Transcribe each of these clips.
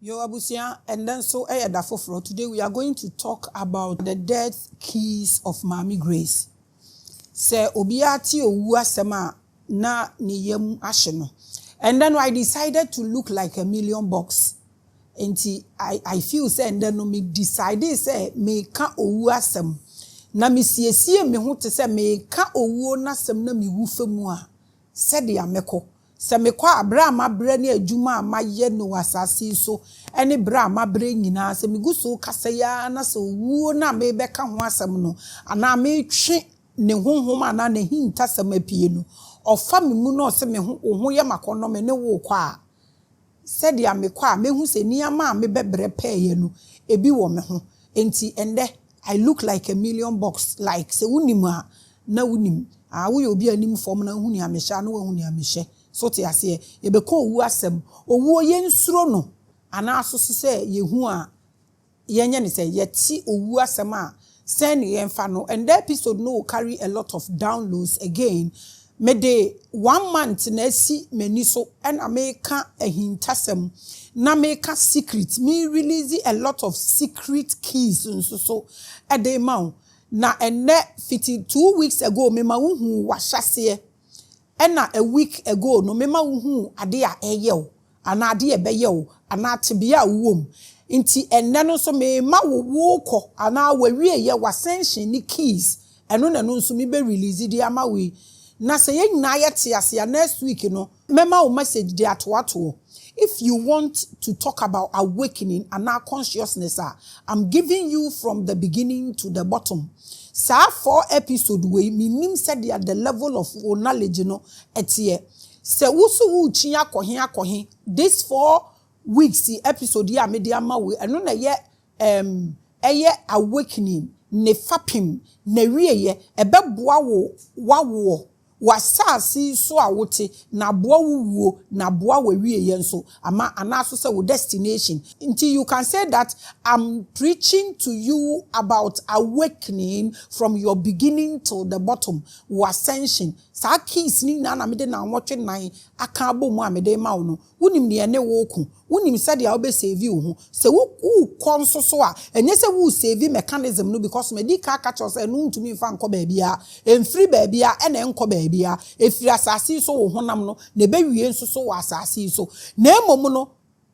Yo abusia, and then so today we are going to talk about the death keys of Maame Grace. Se obiati owu asema na ne yam ahye no. And then I decided to look like $1,000,000. And I feel say and then no me decided say me ka owu asem. Na me siesie me ho te say me ka owu na asem na me wu famu a. Se de ameko. Se me kwa abra ma bre ne adwuma ma ye no asase so ene bra ma bre nyina se me guso kasa ya na so wuo na me be ka ho asem no ana me twe ne honhom ana ne hinta sem apie no ofa me mu no se me ho ye makono me ne wo kwa se de amekwa me hu se niama me bebre peye no ebi wo me ho enti ende I look like $1,000,000 like se wunim a na wunim wo ye obi anim form na hu ni amehya na wo hu ni amehye so te ase ye be ko owu asem owu ye nsuro no ana aso se ye hu a ye nye ne se ye ti owu asem a send ye mfa no and the episode no will carry a lot of downloads again me de 1 month na si mani so and America ahintasem na make secret me release a lot of secret keys so at the amount na ene 52 weeks ago me ma hu wahase ena a week ago no mema hu ade a eyew ana ade ebeyew ana tebia wom nti enne no so mema wo ko ana wawie ye wasension ni keys eno na no so me be release di ama we na se ye nyina ye te ase next week no mema wo message di atoato. If you want to talk about awakening and our consciousness, I'm giving you from the beginning to the bottom. So 4 episode we minim said at the level of knowledge, etie. Se wusu chia kohin. This 4 weeks the episode ya media mawe eno na ye awakening ne fapim ne wieye ebeboa wo wawo wasasi so awote na boa wuwo na boa wawie yenso ama anaso say wo destination until you can say that I'm preaching to you about awakening from your beginning to the bottom ascension sa keys ni na me de na nwotwe nan aka abomu amede ma wo no wonim ne ene wo ku wonim said ya obe save wo ho se wo konso so a enye se wo save mechanism no because me di ka cho say no ntumi fa nko ba bia emfiri ba bia ene nko ba bia efiri asase so wo honam no ne be wie nso so wo asase so na emom no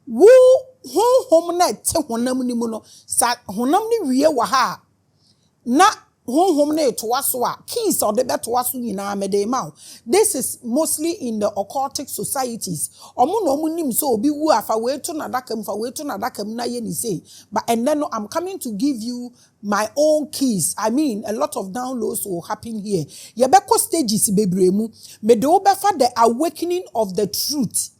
wo honhom na te honam ni mu no sa honam ni wie wa ha na honhom na etowa so a keys or the betowa so nyina mede ma. This is mostly in the occultic societies omo no omo nim so obi wu afa we to na dakam na ye ni say but and then I'm coming to give you my own keys. I mean a lot of downloads will happen here. Ye be ko stages bebremu me de obefa the awakening of the truth.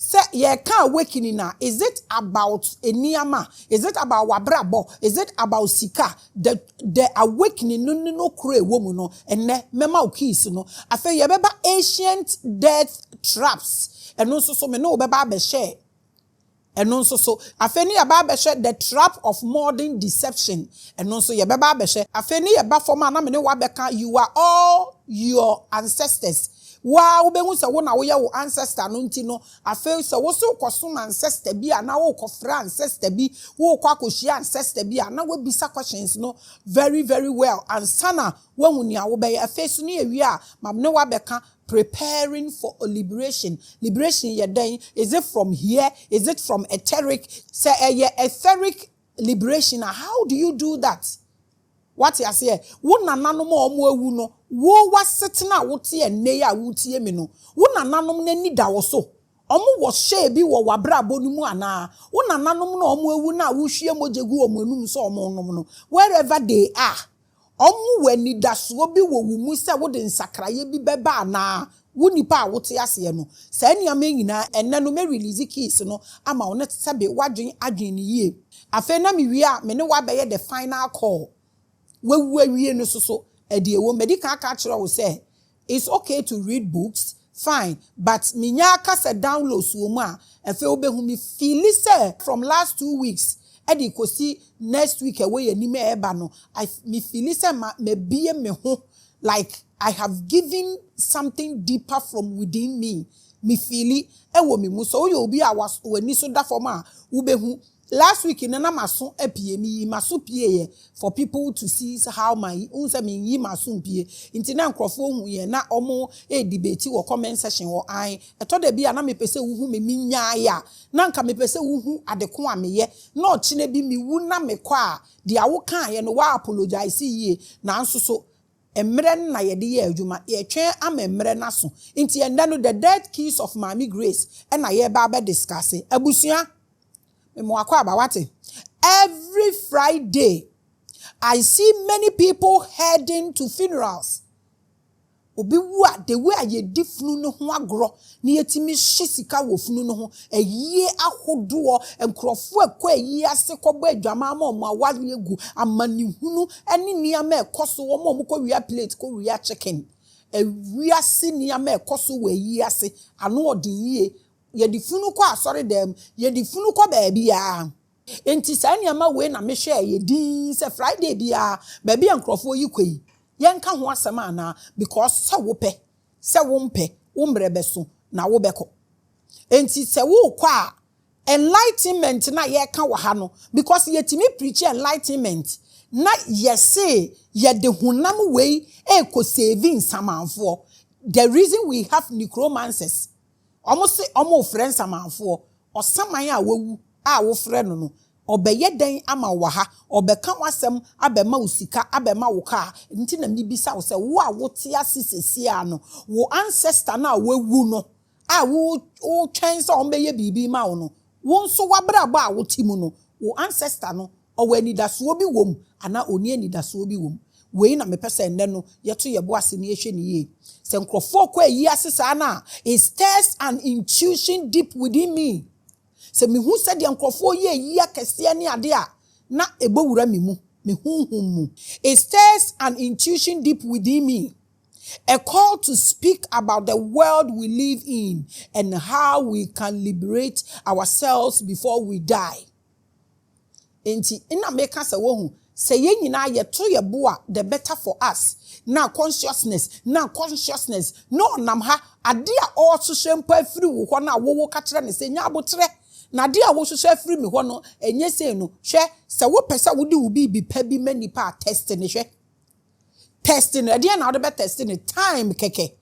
Say ye can awakening now. Is it about eniyama? Is it about wabrabo? Is it about sika? The awakening no kure woman no and ne mema keys no. Afe ye beba ancient death traps. And also so me no beba be share. And also so afeni aba be share the trap of modern deception. And also ye beba be share. Afeni aba forma na me ne wa beka you are all your ancestors. Wa ubengu se wo na wo ye wo ancestor no nti no afei se wo so kosom ancestor bi ana wo kofra ancestor bi wo kwa kohia ancestor bi ana wo bisa questions no very very well and sana wo nia wo be afei so ne ewi a mam ne wa beka preparing for a liberation ye den is it from here is it from etheric say etheric liberation how do you do that? What you say? Wo nananom omo ewu no wo wasetena wote enne ya wotie me no wo nananom nani da wo so omo wo share bi wo wabrabo no mu ana wo nananom na omo ewu na wo hwie mojegu omo enum so omo nom no wherever they are omo wani da so bi wo wu mu se wo de nsakraye bi beba ana wo nipa wote ase no sa nia me nyina enne no me release keys no ama wo net sebe wadwen adwen ni yie afa na me wi a me ne wa be the final call we no so ediewo medical culture will say it's okay to read books fine but minya kasa downloads wo mu a efe obehu mi feel say from last 2 weeks edi kosi next week away ani me eba no I me feel say me bie me ho like I have given something deeper from within me me feeli ewo me mu so yo obi a wani so da form a wo behu last week in na maso apie mi maso pie for people to see how my unse me yi maso pie nti na nkrofo hu ye na omo debate wo comment section wo an eto da bia na me pese wo hu me nya ya na nka me pese wo hu adeko a me ye na o chine bi mi wu na me kwa dia wo kan ye no wa apologize ye na nso so emre na ye de ye adwuma ye twen amemre na so nti enda no the dead keys of Maame Grace na ye ba discuss abusua. Every Friday, I see many people heading to funerals. Obi wa the way ye di funu no ho agro na yetimi shisika wo funu no ho eye ahodo enkrofo akwa yi ase kobo adwama ma omo awale egu amani hunu ene niam ekoso wo mo ko wia plate ko wia chicken ewia se niam ekoso we yi ase ano odin yie ye di funu ko asori dem ye di funu ko baabi ya enti sa niam we na me hwe ye din se Friday bia baabi enkrofo yi kwei yenka ho asema ana because se wo pe se wo mpe wo mrebeso na wo beko enti se wo kwa enlightenment na ye ka wa ha no because yetimi preach enlightenment na yese ye de honam we ko saving samanfo. The reason we have necromancers almost friends samanfo or saman a wewu a wo frɛ no no obeye den ama waha obeka wasem abema usika abema woka nti na mibisa wo se wo a wote asisesi ano wo ancestor na wewu no a wo twen se ombeye bibi ma wo no wo nso wabrabo a woti mu no wo ancestor no owani daso bi wom ana oni ani daso bi wom we na mepese enne no yeto yebo ase ne ehwe ne ye se nkrofo kwa yi asesa na it stirs an intuition deep within me. Se mi hu se de nkrofo ye yi akese ne ade a na ebowura mi mu me hunhum mu. It stirs an intuition deep within me, a call to speak about the world we live in and how we can liberate ourselves before we die. Enti ina meka se wo hu se ye nyina ye to ye bo a the better for us. Now consciousness no nam ha ade a o hwehwe mpa afiri wo ho na wo ka kire ne se nya abotre na de a wo hwehwe afiri me ho no enye se no hwe se wo pese wo de wo bi pa bi mani pa test ne hwe testing de na wo be testing time keke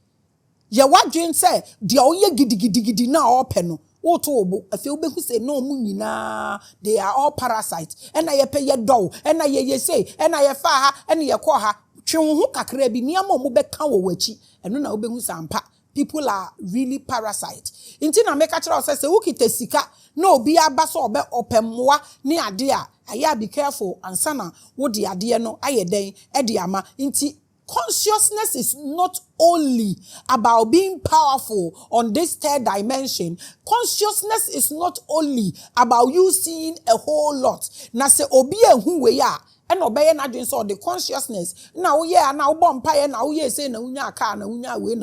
ye wadwen se de o ye gidigidi na o pe no wo to obo afi wo be hu se no mu nyina they are all parasites and ye pe ye do and ye say and ye fa ha and ye ko ha twe ho kakra bi niam mo be ka wo wachi eno na wo be hu sampa. People are really parasites. Inti na make kira say wo kita sika na obi aba so obe opemwa ni ade a aya be careful ansana wo de ade no ayeden e de ama. Inti consciousness is not only about being powerful on this third dimension. Consciousness is not only about you seeing a whole lot. Na se obi ehu we ya and obey na dwen so the consciousness na wo ye na wo bompaye na wo ye say na unya aka na unya we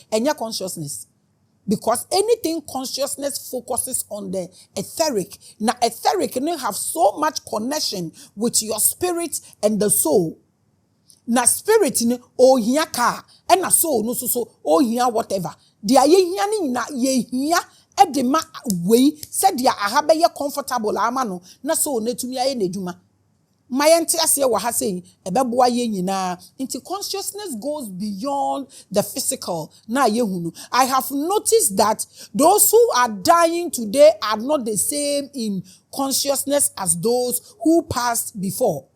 enya consciousness. Because anything consciousness focuses on the etheric. Now etheric can have so much connection with your spirit and the soul. Na spirit ni o hia ka and na soul no so o hia whatever. Dia ye hia ni na ye hia e de ma we said dia aha be ye comfortable ama no na soul na tumi aye na edwuma. Mayenti ase wa ha sei ebeboa ye nyina into consciousness goes beyond the physical na ye hunu. I have noticed that those who are dying today are not the same in consciousness as those who passed before.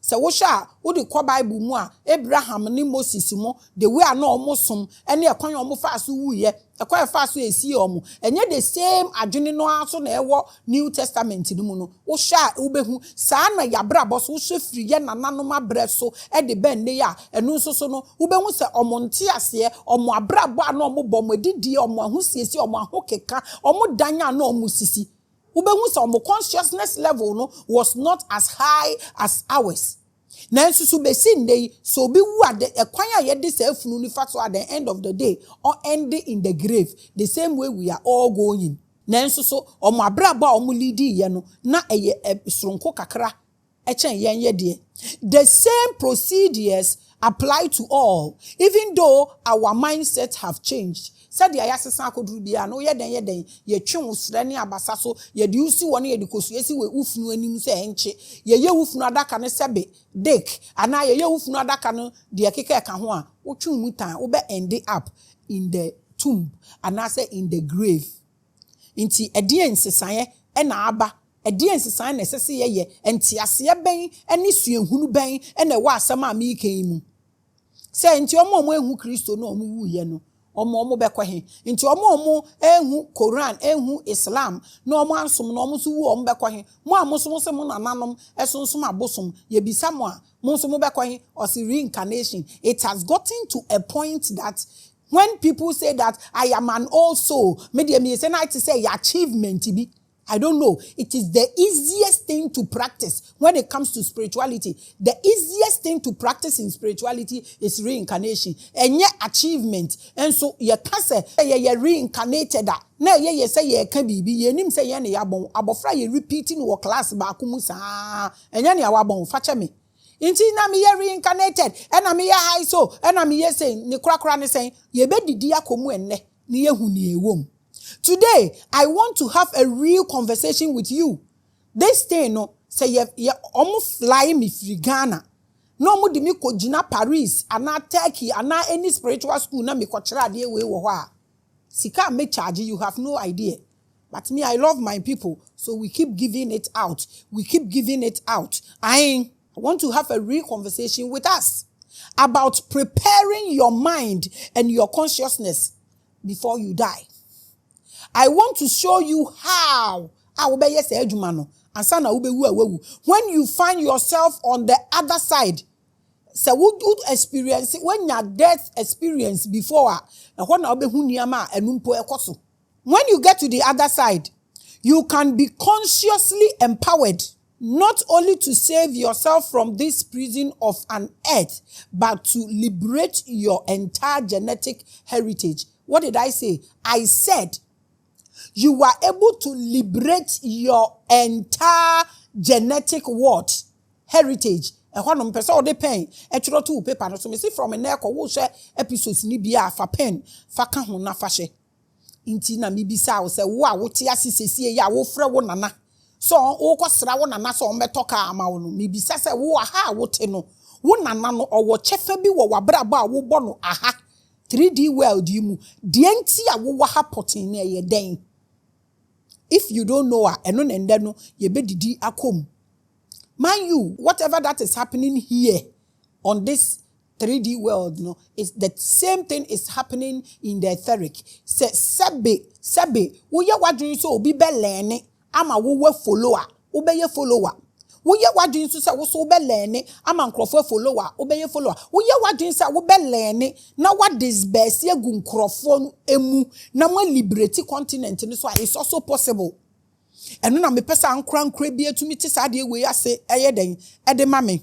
Se wo sha wo de kwa Bible mu a Abraham ni Moses mu the way na omosom ene ekwan omo fa so wuye ekwan fa so esi omo enye the same adwene no aso na ewo New Testament ni mu no wo sha wo behu sa na yabra bo so hwe firi ye nananom abre so e de ben ne ya enu so so no wo behu se omo nte ase omo abrabo na omo bom adidi omo ahosiesi omo ahokeka omo danya na omo sisi. Consciousness level no was not as high as ours. Nansu su besi ndey so be wu at the ekwanya ye de self nu nifa so at the end of the day or ending in the grave the same way we are all going. Nansu so omo abrabo a omo leadi ye no na eye sronko kakra echen yen ye de. The same procedures apply to all, even though our mindsets have changed. Said the ayasesa kodru bia no yeden ye twen usre ne abasa so ye de usi woni ye de kosuesi we ufunu anim se enche ye ufunu adaka ne sebe dick ana ye ufunu adaka no de keke ka ho a wo twen mu tan wo be end up in the tomb and I say in the grave. Inti edie nsesan e na aba edie nsesan na sese ye enti ase ben ene suehunu ben ene wa asama mi kan mu. Say enti omo ehu Kristo no omo wuye no omo bekwahe nti omo ehu Quran ehu Islam no omo ansom no omo so wu omo bekwahe mo amosom se mo nananom esonsom abosom ye bisa mo a mo so mo bekwahe or reincarnation. It has gotten to a point that when people say that I am an old soul, me say na to say achievement be. I don't know. It is the easiest thing to practice when it comes to spirituality. The easiest thing to practice in spirituality is reincarnation. And yet achievement. And so you can say you reincarnated that. Na ye say ye can be ye nim say ye ne yabon abofra ye repeating wo class ba akumu sa. Enya ne yawabon fache me. Inti na me ye reincarnated. And me ye high so. And me ye saying ne kura ne saying ye be didi akomu enne ne ye hu ne ewom. Today, I want to have a real conversation with you. This thing, no, say you almost fly me free Ghana. No more di me ko jina Paris, ana Turkey, ana any spiritual school na me ko chira de we wo ha. Sika me charge you have no idea. But me, I love my people, so we keep giving it out. We keep giving it out. I want to have a real conversation with us about preparing your mind and your consciousness before you die. I want to show you how. When you find yourself on the other side, so would you experience it when your death experience before? When you get to the other side, you can be consciously empowered not only to save yourself from this prison of an earth, but to liberate your entire genetic heritage. What did I say? I said, you are able to liberate your entire genetic what? Heritage. And one of person de pen. Etro two paper. So me see from a neck or share episodes ni bia fa pen. Fa kan ho na fa she. Inti na mi bisa o se wo a wo te asisi ya wo frɛ wo nana. So wo kwasra wo nana so me toka ama wo no. Mi bisa se wo aha wo te no. Wo nana no owo chefa bi wo wabraba a wo bɔ no aha. 3D world you mu. De enti a wo wa ha potin na ye den. If you don't know her, eno nende no ye be didi akom. Mind you, whatever that is happening here on this 3D world, no, is the same thing is happening in the etheric. Say sebe, wo ye wadwin so obi be learn ama wo we follower, wo be ye follower. Wo ye wadwin so say wo so be learn ama nkrofo follower, wo be ye follower. Wo ye wadwin say wo be learn na what disperse ye gu nkrofo emu na mo liberate continent ni so it's also possible. And na me pesa ankra bi etumi ti sa de we ase eyeden ede mame.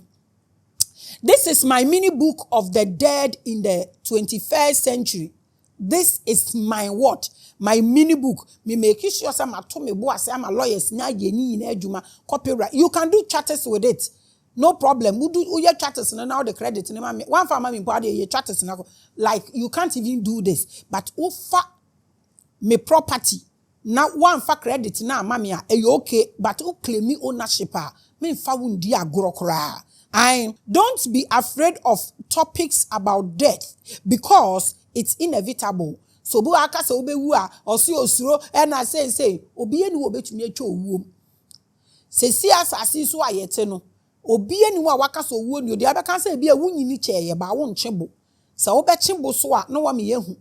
This is my mini book of the dead in the 21st century. This is my what? My mini book. Me make sure say ma to me bo ase am lawyers nya ye ni na adwuma copyright. You can do charters with it. No problem. We do your charters now the credit ni ma one for ma me po your charters na like you can't even do this. But offer me property now one for credit na ma me okay but o claim me ownership me fa wundi agoro kra. I don't be afraid of topics about death because it's inevitable. So bu aka se obewu a osi osuro e na say obi eni wo betumi atwa owuom. Se si asase so ayete no obi eni wo waka so owuo ni odi abeka say bi awunyini cheye ba wo nchebo. Se wo bechimbo so a no wa me yehu.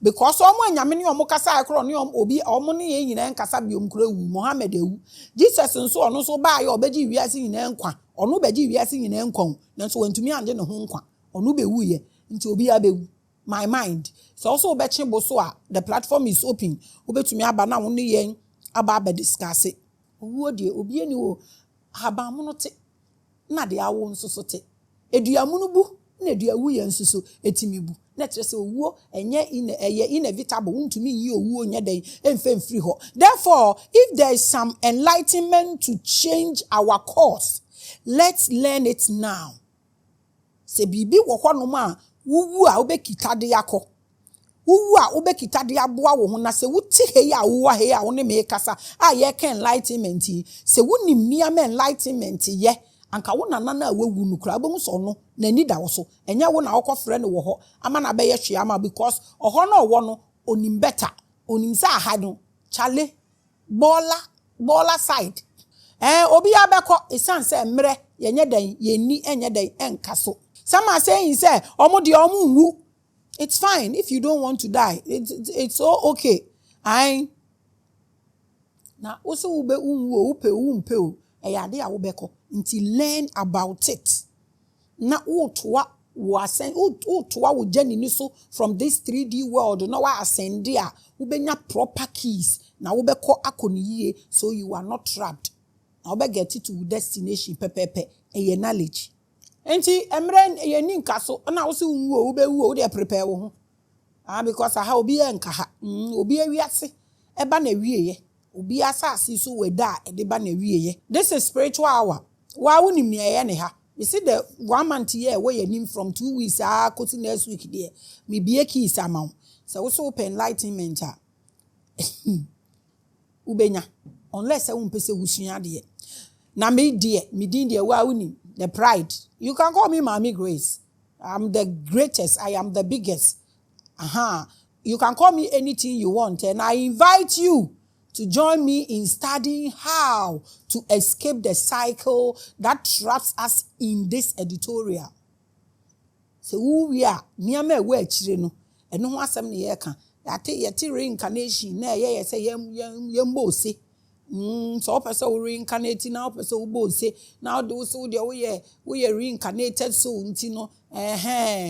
Because omo anyame ne omo kasa akro ne obi omo ne ye nyina nkasa biom kro ewu Muhammad ewu. Jesus nso ono so ba ye obeji wiase nyina nkwa. Ono beji wiase nyina nkwa. Nanso wantumi anje ne ho nkwa. Ono bewu ye nti obi abewu. My mind. So also obechimbo so a the platform is open. Obetumi aba na wo ne yen aba discuss it. Owo de obi eni wo haba mo no te na de awo nso so te. Eduamunu bu na eduawu ye nso so etimi bu. Na tere se owo enye inevitable untumi yi owo nye den emfe free ho. Therefore, if there is some enlightenment to change our course, let's learn it now. Se bibi wo hɔ no ma wuwu a wobekita de yakɔ. Wuwu a wobekita de aboa wo ho na se wuti he a wuwa he a wo ne me kasa a ye ka enlightenment yi. Se wunim niam enlightenment ye anka wo nana na wewu no kura bohu so no nani da wo so. Enya wo na wo kɔfrɛ no wo hɔ ama na be ye hwe ama because ɔhɔ na ɔwɔ no onim better. Onim sa aha no chale bola side. Obi abekɔ esan se mre yenye dan yenni enye dan enka so. Some are saying say omo de omo nwu. It's fine if you don't want to die. It's so okay. Na also ube unwu upe umpe o. Eyade a wobekɔ nti learn about it. Na utwa wasen utwa wo jeni ni so from this 3D world na wa ascend a wobenya proper keys na wobekɔ akoniye so you are not trapped. Na obe get to destination pepepe eye knowledge. Enti emre ye ni nka so na wo se unwu wo be wu wo dey prepare wo ho. Because aha obi enka ha. Obi awiase eba na wieye. Obi asase so weda e de ba na wieye. This is spiritual hour. Wa wonim ne ye ne ha. You see the 1 month here where you nim from 2 weeks to next week there. Me be keys amount. So also open enlightenment. Ubenya unless I won't pese wusua de. Na me dear, me din dear wa wonim the pride. You can call me Maame Grace. I'm the greatest. I am the biggest. You can call me anything you want. And I invite you to join me in studying how to escape the cycle that traps us in this editorial. So we are near me where chire no. And no asem ne ye ka. Yate reincarnation na ye say yembo se. So person we reincarnate now person we both say now those so there we reincarnated so nti no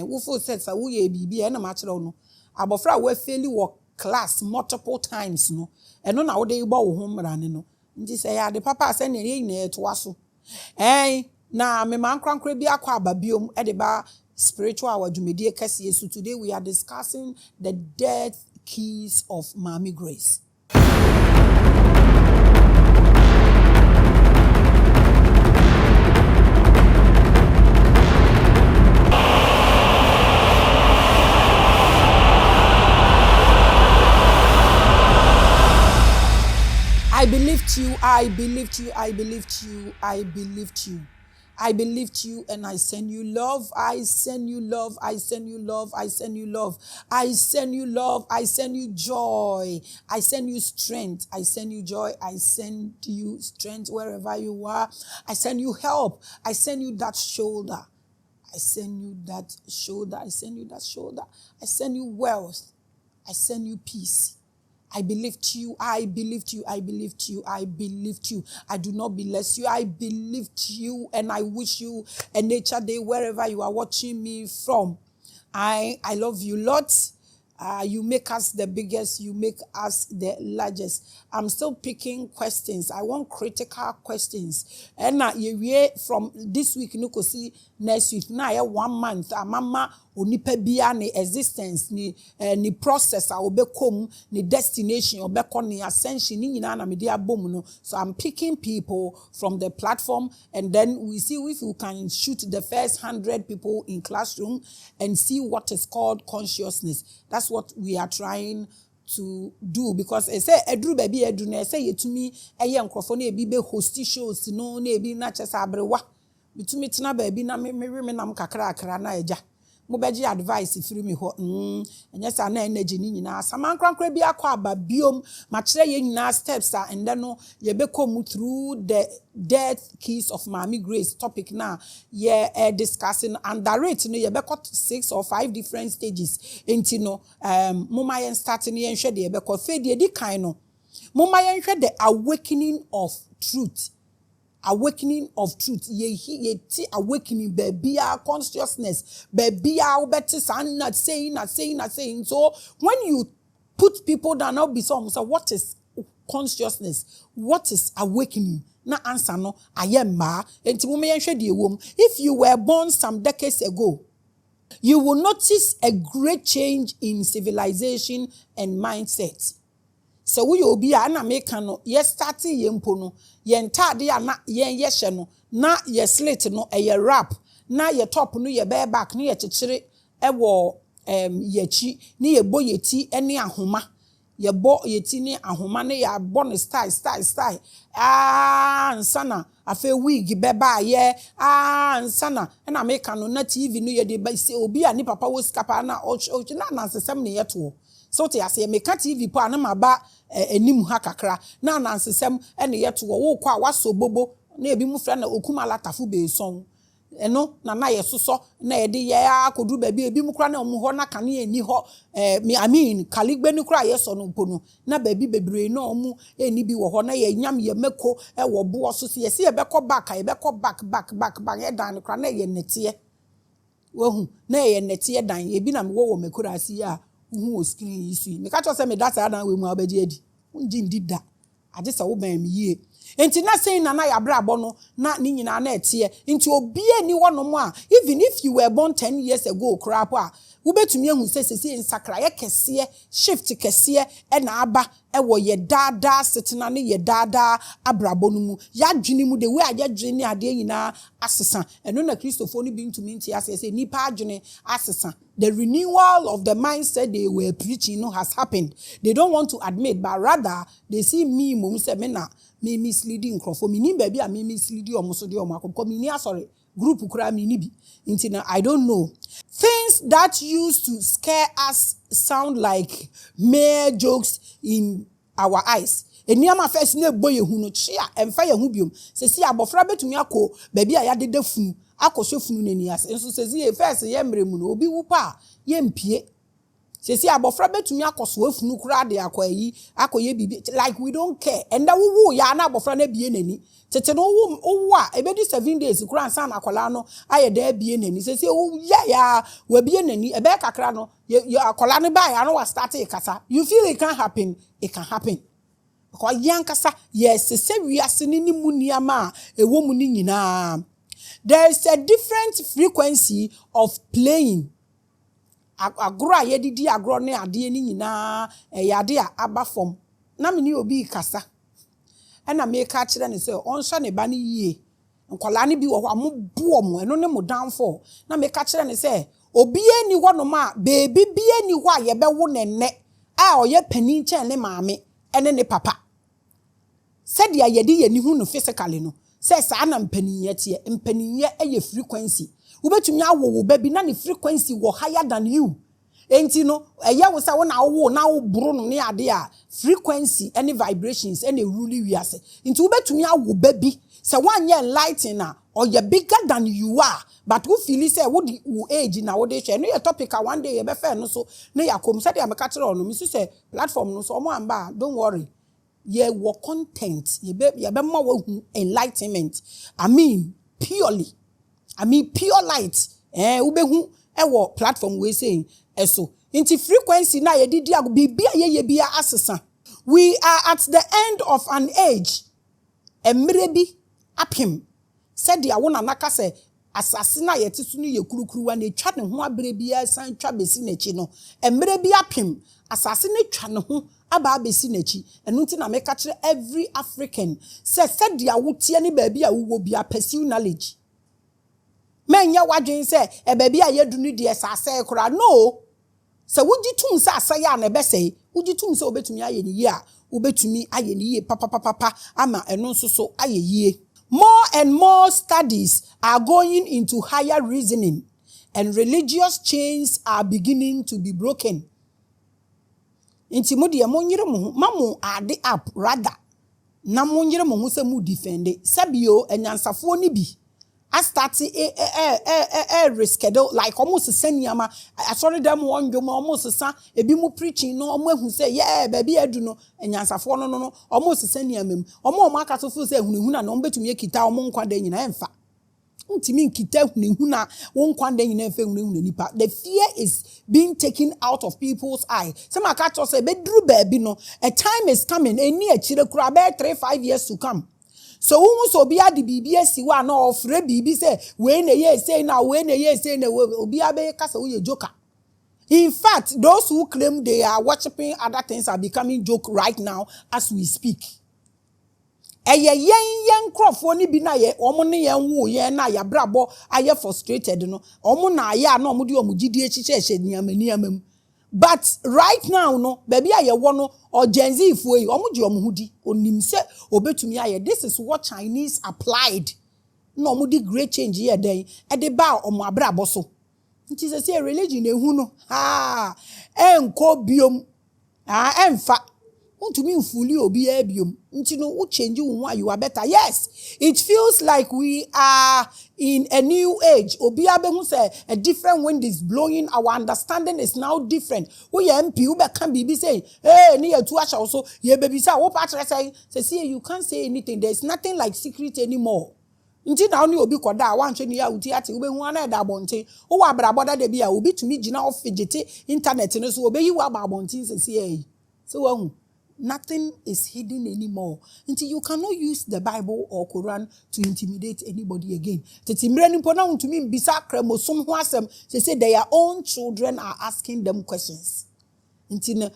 wo fo set sa we bibi e na ma kire no abofra we fail work class multiple times no eno na wo dey gbo wo ho mra ne no nti say ya de papa say ne ye nyina eto aso na me man krankra bi akwa ababiom e de ba spiritual awadumedie kase yesu. Today we are discussing the death keys of Maame Grace. I believed you, I believed you, I believed you, I believed you. I believed you and I send you love, I send you love, I send you love, I send you love, I send you love, I send you joy, I send you strength, I send you joy, I send you strength wherever you are, I send you help, I send you that shoulder, I send you that shoulder, I send you that shoulder, I send you wealth, I send you peace. I believed you, I believed you, I believed you, I believed you. I do not bless you, I believed you, and I wish you a nature day wherever you are watching me from. I love you, Lord. You make us the biggest, you make us the largest. I'm still picking questions. I want critical questions. And from this week, you can see next week. Now, 1 month, mama onipa bia ni existence ni process obekom ni destination obeko ni ascension ni nyina na me dia bom no. So I'm picking people from the platform and then we see if we can shoot the first 100 people in classroom and see what is called consciousness. That's what we are trying to do, because I say edru baby edu na say yetumi eye nkrofo na ebi be host shows no na ebi na chesa abrewa bitumi tena baby na me nam kakra na eja mo beji advice free me ho enye sa na energy ni nyina saman krankra bi akwa ababiom ma kire ye nyina steps and then no ye be come through the death keys of Maame Grace topic now discussing and direct no ye be cut 6 or 5 different stages enti no moma yen starting yen hwe de ye be cut fe de di kan no moma yen hwe the awakening of truth. Awakening of truth. Ye awakening babia consciousness. Babia ubeti not saying. So when you put people down, now be some so what is consciousness? What is awakening? Na answer no ayema. If you were born some decades ago, you will notice a great change in civilization and mindset. So we obi a na make no ye start ye mpo no ye ntade a na ye hye no na ye slate no e ye rap na ye top no ye bear back ni ye chichiri ewo ye chi ni ye bo ye ti ene ahoma ye bo ye ti ni ahoma ne ya bo ne style nsana afa wig beba ye nsana na make no na TV no ye de ba se obi ani papa wo skapa na o na nsesem ne ye to so te ase me ka TV po na maba enim ha kakra na nsesem ene ye to wo kwa waso bobo na ebi mu fra na okuma latafu be son eno na ye soso na ye de ye akodu ba bi ebi mu kra na omu ho na kane eni ho I mean kaligbe ni kra ye so no mpono na ba bi bebre na omu eni bi wo ho na ye nyam ye meko e wo bo so ye se ye beko back ye beko back ye dan kra na ye nete wohu na ye nete dan ye bi na me wo mekurasi a hu o screen yi su me ka cho se me data dan we mu abedi adi unji ndida ade se wo ban me yie enti na sei na ya bra abo no na ni nyina na etie enti obi ani wonom a even if you were born 10 years ago crap a wo betumi ehun sesese nsakra ye kese shift kese e na aba e wo ye dada setena ne ye dada abrabo no mu ya dwene mu de we aye dwene ade nyina asesa eno na Christopher ni bi ntumi nti asese nipa adwene asesa. The renewal of the mindset they were preaching has happened. They don't want to admit, but rather they see me mum say me na me misleading crofo me ni baby me misleading omoso de omakoko me ni sorry group kura me ni bi intina I don't know. Things that used to scare us sound like mere jokes in our eyes. Eniama first na boy hu no chia emfa ye hu biom se si abofra betumi akọ baby a yadede funu akọhwe funu nani ase enso se si first ye mremu no obi wu pa ye mpie se si abofra betumi akọso afunu kura de akọyi akọye bibi like we don't care and that wu ya na abofra na bie nani tete no wu a ebedi 7 days kura ansa na akola no aye da bie nani se si wu ya wa bie nani ebe kakra no akola ne ba ya no wa start e kasa you feel it can happen, it can happen. Kwa yankasa yes se wiase ni mu niama ewo mu ni nyina. There is a different frequency of playing. Agro a yedidi agro ne ade ni nyina yade a aba fom na me ni obi kasa e na me ka kire ne se onhwa ne ba ne yie nkola ne bi wo amobo mo eno ne mo downfall na me ka kire ne se obi eni wo no ma baby bi eni wo a ye be wo ne ne a oye panin chen ne maame ene ne papa said ya yedi ye ni hu no physically no say sa na mpaniye tie mpaniye eye frequency ubetumi awo wo ba bi na ne frequency wo higher than you enti no eye wo sa wo na wo buru no ne ade a frequency any vibrations any rule we ase enti ubetumi awo ba bi say one ye enlighten or you bigger than you are but who feel say wo di age na wo dey share no your topic one day ye be fair no so na yakom said ya me ka kire ono mi say platform no so omo amba don't worry ye wo content ye be ma wo enlightenment I mean pure light ube hu e wo platform we saying eso inti frequency na ye didi ago bibia ye bia asesa. We are at the end of an age emrebi apim said ya wona naka se asase na ye tisu no ye kurukuru na etwa ne ho abere bia san twa besi na chi no emrebi apim asase ne twa ne ho aba besi na chi enu nti na me ka kire every African said ya wotie ne ba bia wo bia pursue knowledge menya wadwen se e ba bia ye dunu de asase kora no se wuji tum se asaya na be sei wuji tum se obetumi aye ni ye a obetumi aye ni ye papa ama enu nso so aye yie. More and more studies are going into higher reasoning and religious chains are beginning to be broken. Inti mo de mo nyire mo mamu ade up rather na mo nyire mo se mu defend sabio enyansafo ni bi I started reschedule like almost seniama I saw them one you almost sa ebi mu preaching no omo ehu say yeah baby edu no enyansafo no almost seniama omo aka so say ehunu na no betumi ekita omo nkwa da nyina emfa ntimi nkita ehunu na wo nkwa da nyina emfa ehunu nipa. The fear is being taken out of people's eye. Some aka to say bedru baby no a time is coming eni akire kura be 3-5 years to come. So who be at the BBS wa no ofre BB say we na ye say na we na ye say na obi abe kasa we joker. In fact, those who claim they are worshiping other things are becoming joke right now as we speak. yen crofo ni bi na ye omo ne yen wo yen na ya brabo aye frustrated no omo na ya na omo de omo gidie chiche niamam. But right now no baby aye wo no or Gen Z fo yi omo de omo hudi onim se obetumi aye. This is what Chinese applied. No omo di great change here den e de ba omo abrabo so. Nti se say religion ehu no enko biom emfa untumi mfuli obi ebiom nti no wo change wo you are better. Yes, it feels like we are in a new age. Obi abehu say a different wind is blowing. Our understanding is now different. We MP we can be say hey ni etu asha so ye baby say wo pa say see you can't say anything. There's nothing like secret anymore. Nti na oni obi koda a wanhwe ni ya uti ate obehu na da bonten wo wa braboda da bia obi tumi gina ofigete internet no so obeyi wa ba bonten sese so wahu nothing is hidden anymore. Until you cannot use the Bible or Quran to intimidate anybody again. To me, they say their own children are asking them questions. Until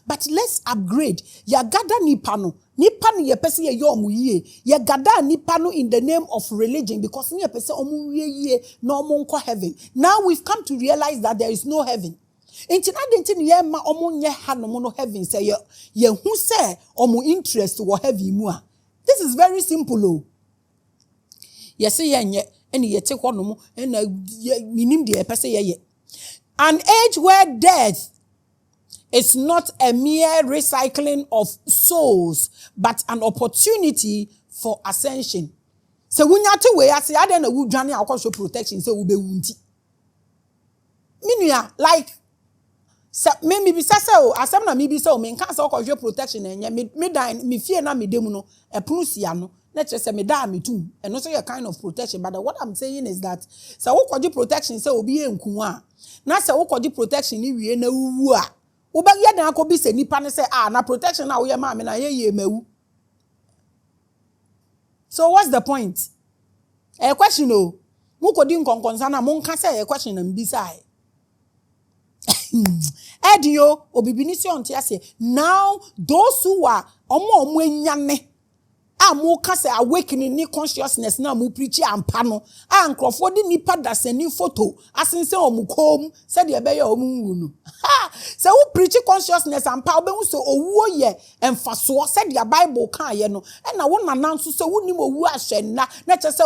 but let's upgrade. Ya gada nipano. Nipano ye pese ye yo muye. Ya gada nipano in the name of religion because ni ye pese omu ye no omu heaven. Now we've come to realize that there is no heaven. Inti na denti ni ye ma omu nye ha no heaven say ye hu say omu interest wo heaven mu a. This is very simple o. Ye say ye nye eni ye te ho no mu ena minim de ye pese ye. An age where death is not a mere recycling of souls, but an opportunity for ascension. So when you to where I say I don't know who Johnny I'll show protection, so we be wunti. Minya like maybe so as I'm not maybe so me can't show protection and me die me fear na me demuno a prusiano. Let's just say me die me too. And also a kind of protection. But what I'm saying is that so what protection so will be in Kuwa. Na se wo kodi protection ni wie na wu a wo ba ye dan akobi se nipa ne se na protection na wo ye maame na ye mawu. So what's the point? A question o mu kodi nkonkonsa na mo nka se a question na mbisa edio obibini si onte ase. Now those who are omo enyane mo kase awakening ni consciousness na mo preach ampa no ankrofo di nipa dasani photo asense omukom se de ebe ye omunwu no se wo preach consciousness ampa obehu so owuo ye emfaso se de Bible kan ye no e na wo nananso se wo nim owu ahwe na che se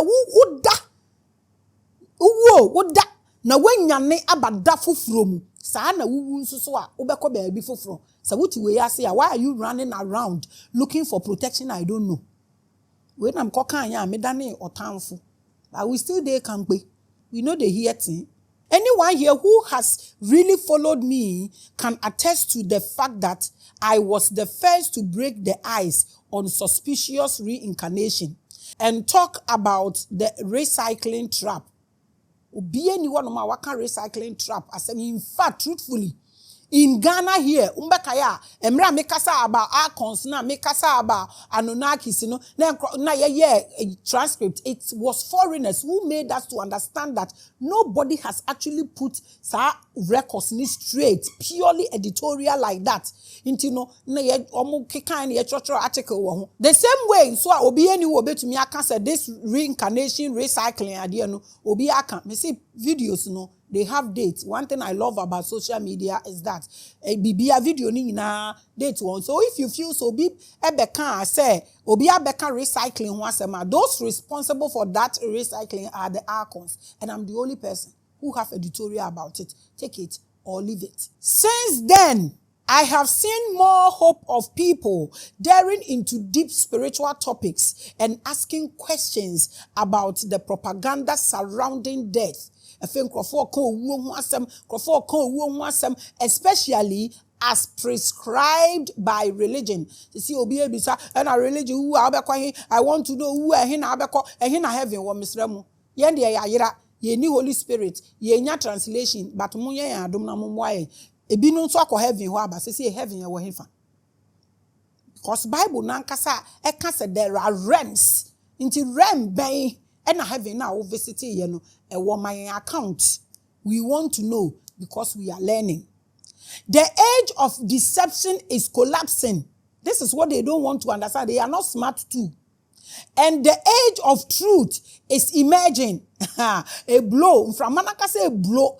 wo da na wanyane abada foforo mu sa na wuwu nso so a obekọ baabi foforo se wuti we ase a why are you running around looking for protection? I don't know. When I'm talking, me dane otanfo. But we still there can be. We know the hear thing. Anyone here who has really followed me can attest to the fact that I was the first to break the ice on suspicious reincarnation and talk about the recycling trap. Obi anyone ma waka recycling trap. I said, in fact, truthfully, in Ghana here, umbekaya, emra mekasa about icons na mekasa about Anunnakis, you know, na transcript. It was foreigners who made us to understand that nobody has actually put records ni straight, purely editorial like that. Into no na omo kekan ye chotro article wo. The same way, so obi any wo betumi aka say this reincarnation recycling idea no obi aka. Me see videos no. They have dates. One thing I love about social media is that a video ni na date one. So if you feel so be ebeka say obi abeka recycling one those responsible for that recycling are the icons, and I'm the only person who have editorial about it. Take it or leave it. Since then, I have seen more hope of people daring into deep spiritual topics and asking questions about the propaganda surrounding death. Especially as prescribed by religion. You see, and a religion who I want to know who I heaven or Misremo. Yendi yira, ye ni Holy Spirit, ye nya translation, but munye ya domna mumwaye. Ebi no so akọ heaven ho aba say heaven ya wo hefa. Because Bible nankasa eka say there are realms. Inti realm ben and heaven now visiting, you know, a woman account. We want to know because we are learning. The age of deception is collapsing. This is what they don't want to understand. They are not smart too. And the age of truth is emerging. A blow. From Manaka say a blow.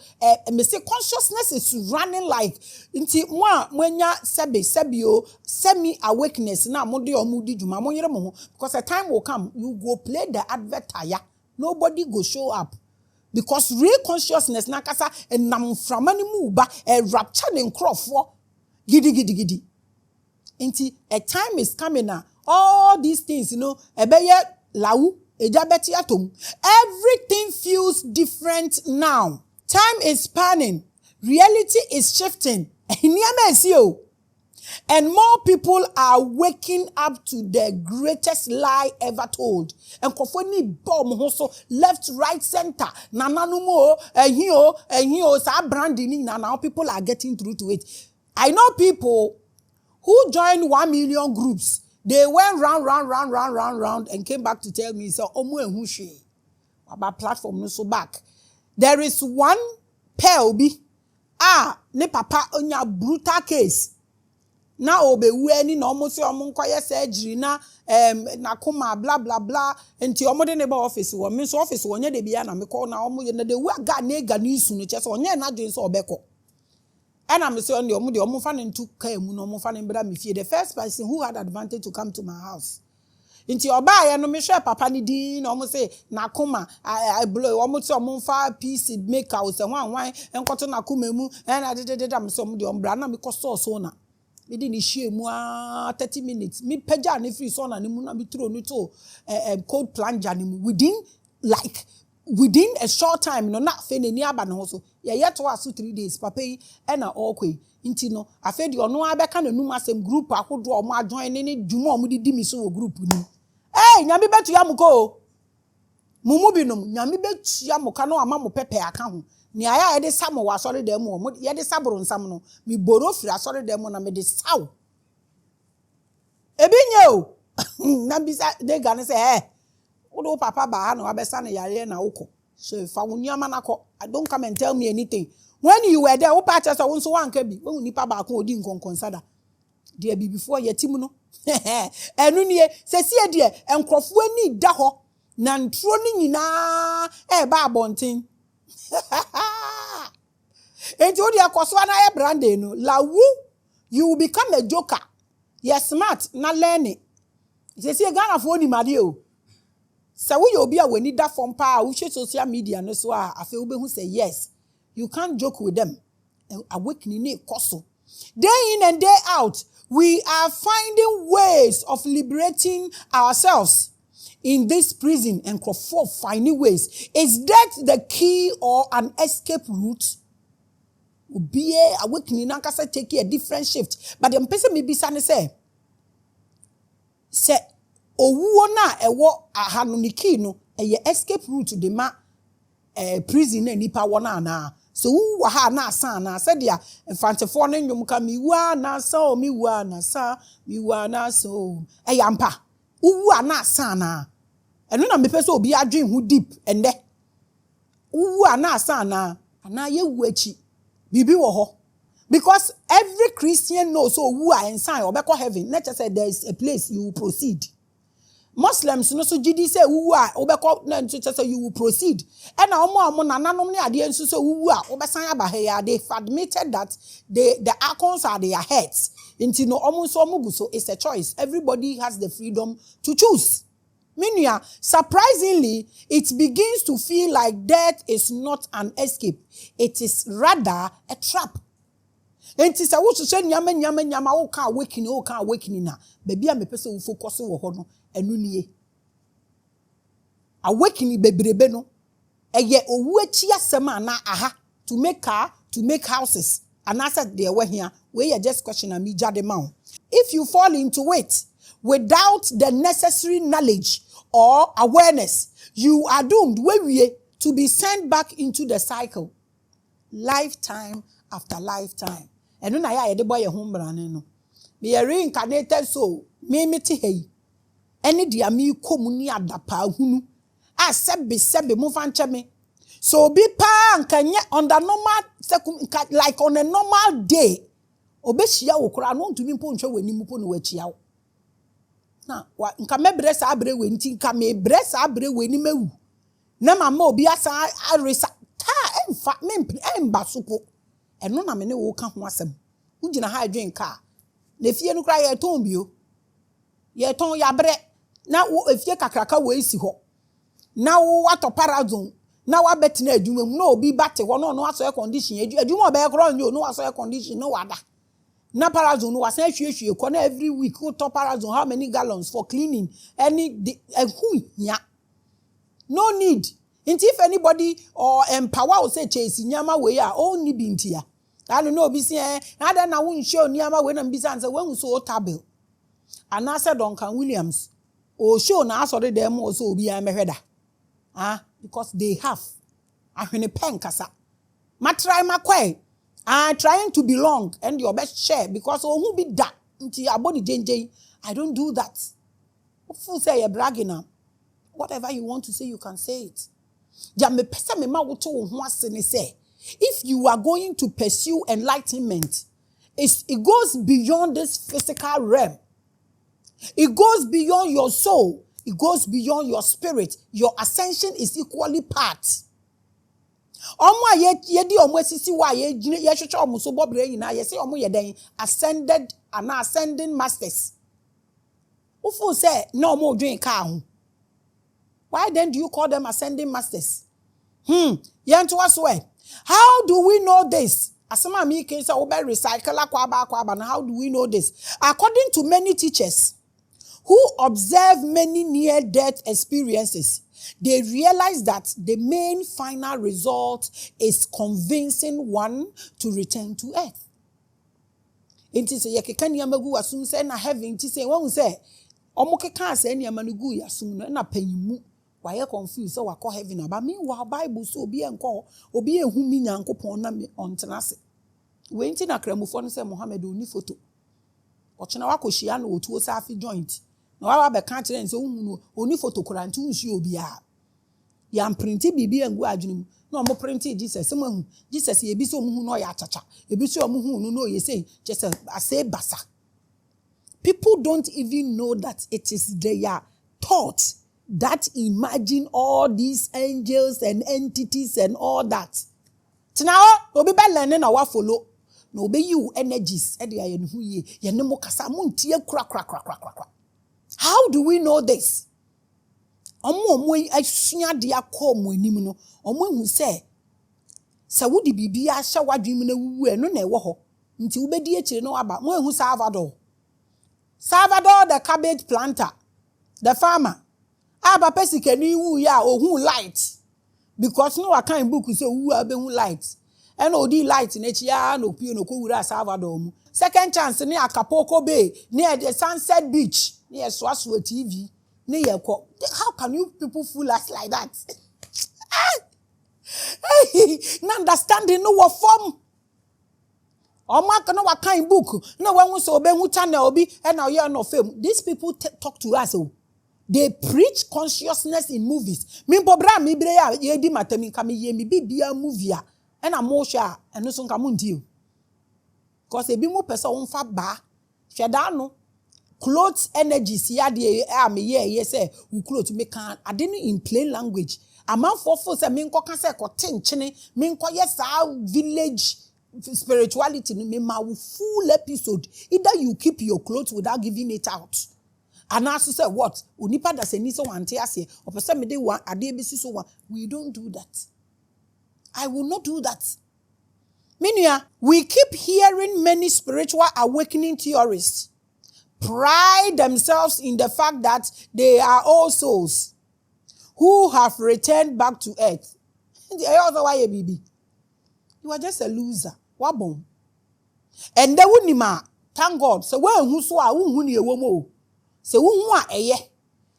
Me say consciousness is running like inti when ya sebio semi awakeness na modi omudi juma mo yere mo because a time will come you go play the advert tire. Nobody go show up. Because real consciousness na kasa enam from any move ba a rapture in crop for gidi. Inti a time is coming now. All these things, ebeye lau, ejabeti atom. Everything feels different now. Time is spanning. Reality is shifting. And more people are waking up to the greatest lie ever told. And kofoni bomb also left, right, center. Nananumo, hio, sa branding. Now people are getting through to it. I know people who joined 1 million groups. They went round and came back to tell me, so omu ehushi about platform no so back. There is one pelbi ne papa onya brutal case. Na obe weni na omo se omo nkoye surgery na koma blah blah blah enti omo de neighbor office wo me so office wo nya de bia na me call na omo ye na de wa ga na ega ni su no che so onye na dwen so obeko. And I'm saying the omu fan into kemu no omu fan mbra me fie. The first person who had advantage to come to my house. Inti oba ya no me share papa ni di no omu say na kuma I blow omu say omu fa piece maker o say wan enkoto na kuma mu and I did am say omu de ombra na me ko so na. Me di ni hie mu 30 minutes. Me peja ni free so na ni mu na me throw no to cold plunger ni mu within a short time no not fe ni aba no so ye yet to aso 3 days papa yi e na okwe nti no afa di ono abeka na num asem group akodo o ma join ni dwuma o mu di mi so group ni nyame betu ya muko mumu binom nyame betu ya muka no ama mo pepe aka ho ni aya ye de samo wa sori dem mo ye de saboro nsam no mi boro firi asori dem na me de saw ebinye o na bisa de gane say Odo papa ba no abesa na yare na uko. So if I I don't come and tell me anything. When you were there, opa chesa won so wan ka bi. When nipa ba ko odi nkonkonsada. There be before yetim no. Enu nie se sie de enkrofo ani da ho na ntro ni nyina ba abonten. Enti odi akoso na e brande no. Lawu you will become a joker. You're smart na learning. Se sie Ghana for ni made o. So we obi a we need that from power, we social media no so afi we who say yes. You can't joke with them. Awakening koso. Day in and day out, we are finding ways of liberating ourselves in this prison and finding ways. Is that the key or an escape route? Obi awakening na kasa take a different shift. But the person maybe say owuo na ewo ahanu niki no escape route de ma prison na nipa wona na so wu ha na asa na se dia mfantefo no nwum ka mi wa na sa o mi wa na sa mi wa na so yampa wu na asa na eno na mepe so obi adwen hu deep ende wu na asa na ana ye wu achi bibi wo ho because every Christian knows so wu a ensign obekọ heaven let us say there is a place you will proceed. Muslims no so gidi say wuwu a obekọ na ntu say you will proceed and na omo nananom ne ade nso so wuwu a obesan aba he they admitted that the accounts are their heads nti no omo so omo so it's a choice. Everybody has the freedom to choose. Meaning surprisingly it begins to feel like death is not an escape, it is rather a trap. Enti say wo so nyama wo ka awakening na baby a me pese wo focus wo ho no enu nie awakening bebrebe no eye owu achi asema na aha to make car, to make houses and asset there we here we are just question am jade ma. If you fall into it without the necessary knowledge or awareness, you are doomed to be sent back into the cycle lifetime after lifetime. And when I had boy a home brand, be a reincarnated soul, me ti hey. Any dear me communia da pa hunu. I said be move and chame. So be pa nkanye on the normal like on a normal day. Obeshia wo kura no ntumi mpo ntwe wani mpo no wachia wo. Na nka mebre sa abre we nti nka mebre sa abre we ni mewu. Na mama obi asa aresa ta emfa mempi emba sopo. Eno na me ne wo ka ho asem. Ugina ha adwen ka. Na fie no kra ye ton bio. Ye ton ya bre. Na wo efie kakraka wo esi ho. Na wo wato parazon. Na wa betina adwuma mu na obi bate ho no aso air condition adwuma oba ekro no aso air condition no wada. Na parazon no was hwehwe ko na every week who top parazon how many gallons for cleaning any ya. No need. If anybody or empower will say chase nyama we are only bintia. I don't know be say na da na won show nyama we na mbisa answer when we so table. And I said Duncan Williams o show na asori dem also obi amehweda. Because they have ahwene pen kasa. Ma try makwe. Trying to belong and your best share because who be that into your body JJ. I don't do that. Who say you're bragging now? Whatever you want to say, you can say it. If you are going to pursue enlightenment, it goes beyond this physical realm. It goes beyond your soul. It goes beyond your spirit. Your ascension is equally part. Omo ye di omo sisi wa ye hwehwe omo so bobre nyina ye say omo ye den ascended and ascending masters. Who say no omo dwen ka ho? Why then do you call them ascending masters? Yanto aswe. How do we know this? Asema mi ken say we recycle akwa na how do we know this? According to many teachers who observe many near-death experiences, they realize that the main final result is convincing one to return to earth. Inti se yekeka niyama gu asum se na heaven inti se won se omo keka se niyama no gu yasum na panyimu wa ye confused so wa ko heaven aba meanwhile Bible so obi enko obi ehumi nyankopon na me ontenase we inti na kramufo no se Muhammad oni photo ochena wa kohia na otuo safi joint na wa be kan kire nse ohunu oni photo kurantu nshi obi a ya printi bibi engu adwunim na omo printi Jesus mahu Jesus ye bi so omu no ya achacha e bi so omu hu no ye say just ase basa. People don't even know that it is their thoughts that imagine all these angels and entities and all that. Now obi be learning na wa follow na obi you energies e de ya no hu ye ne mo kasa mo ntie kra. How do we know this? Omo asua de akọ mo anim no omo hu se wudi bibia hye wadwem na wuwu eno na ewo ho nti wo bedi akire no aba mo hu Salvador the cabbage planter, the farmer aba pesikani wu ya ohun light because no akan book say wu abehun light and odi light na chia no pio no ko wura Salvador mu second chance ni Acapulco Bay near the Sunset Beach near Swaswa TV. How can you people fool us like that? No understanding no what form. Oma kana wa kind book. No when we so be hu channel obi and now you no fame. These people talk to us. They preach consciousness in movies. Mi bobra mi bre ya ye di matemi ka mi ye mi bibia movie a and am sure and no so nka munti. Because e bi mo pese won fa ba. Hweda no clothes energies ya de am ye say we clothes me can adeni in plain language. Among for say me nko kan say ko tenchene me nko yes village spirituality me ma full episode. Either you keep your clothes without giving it out. And also say what? Unipa da se ni so wante ase. O pese me de one ade be so one. We don't do that. I will not do that. Meanwhile, we keep hearing many spiritual awakening theorists pride themselves in the fact that they are all souls who have returned back to earth. You are just a loser. Wabon. And they wouldn't ma. Thank God. So when who saw who ni ewomo. So who wa eye.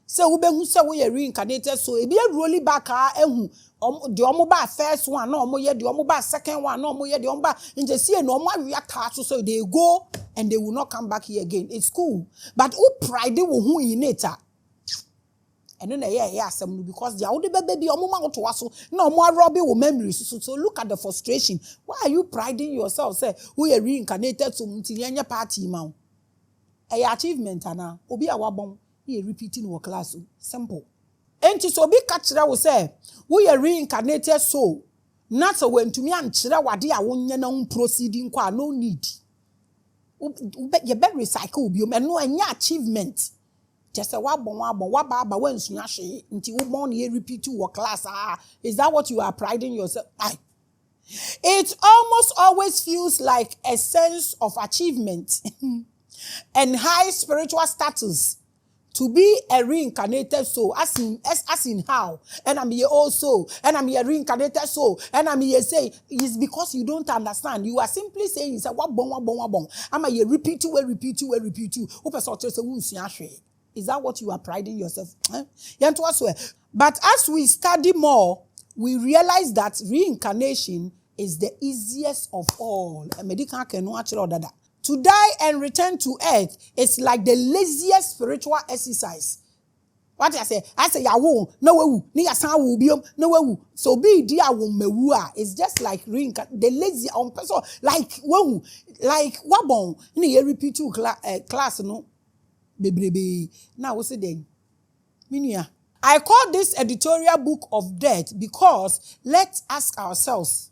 So we be who say we are reincarnated. So if you really back ehu the omo ba first one, no omo ye the omo ba second one, no omo ye the omo ba in the see no omo react so they go and they will not come back here again. It's cool. But who pride who in it? And then asem because the older baby omuma to waso no more robbing with memories. So look at the frustration. Why are you priding yourself? Say we are reincarnated to mutinyanya party man. A achievement ana obi a wabon he repeating work class. Simple. Enti so be catchra will say we are reincarnated soul. Not so when to me and chira wadi a wonye na proceeding kwa no need. You better recycle biom and no any achievement. Just a wabba when sunyashi until you born here repeat to your class. Is that what you are priding yourself? It almost always feels like a sense of achievement and high spiritual status to be a reincarnated soul. As in how? And I'm here also, and I'm here reincarnated soul, and I'm here say it's because you don't understand. You are simply saying it's a wabon. I'm here repeat you. Is that what you are priding yourself? But as we study more, we realize that reincarnation is the easiest of all. To die and return to earth is like the laziest spiritual exercise. What I say ya won no wewu ni ya san wu biom no wewu so be dia won mewu a it's just like the lazy on person like wewu like wabon ni ye repeat to class no bebrebe now we say then minia. I call this editorial book of death because let's ask ourselves,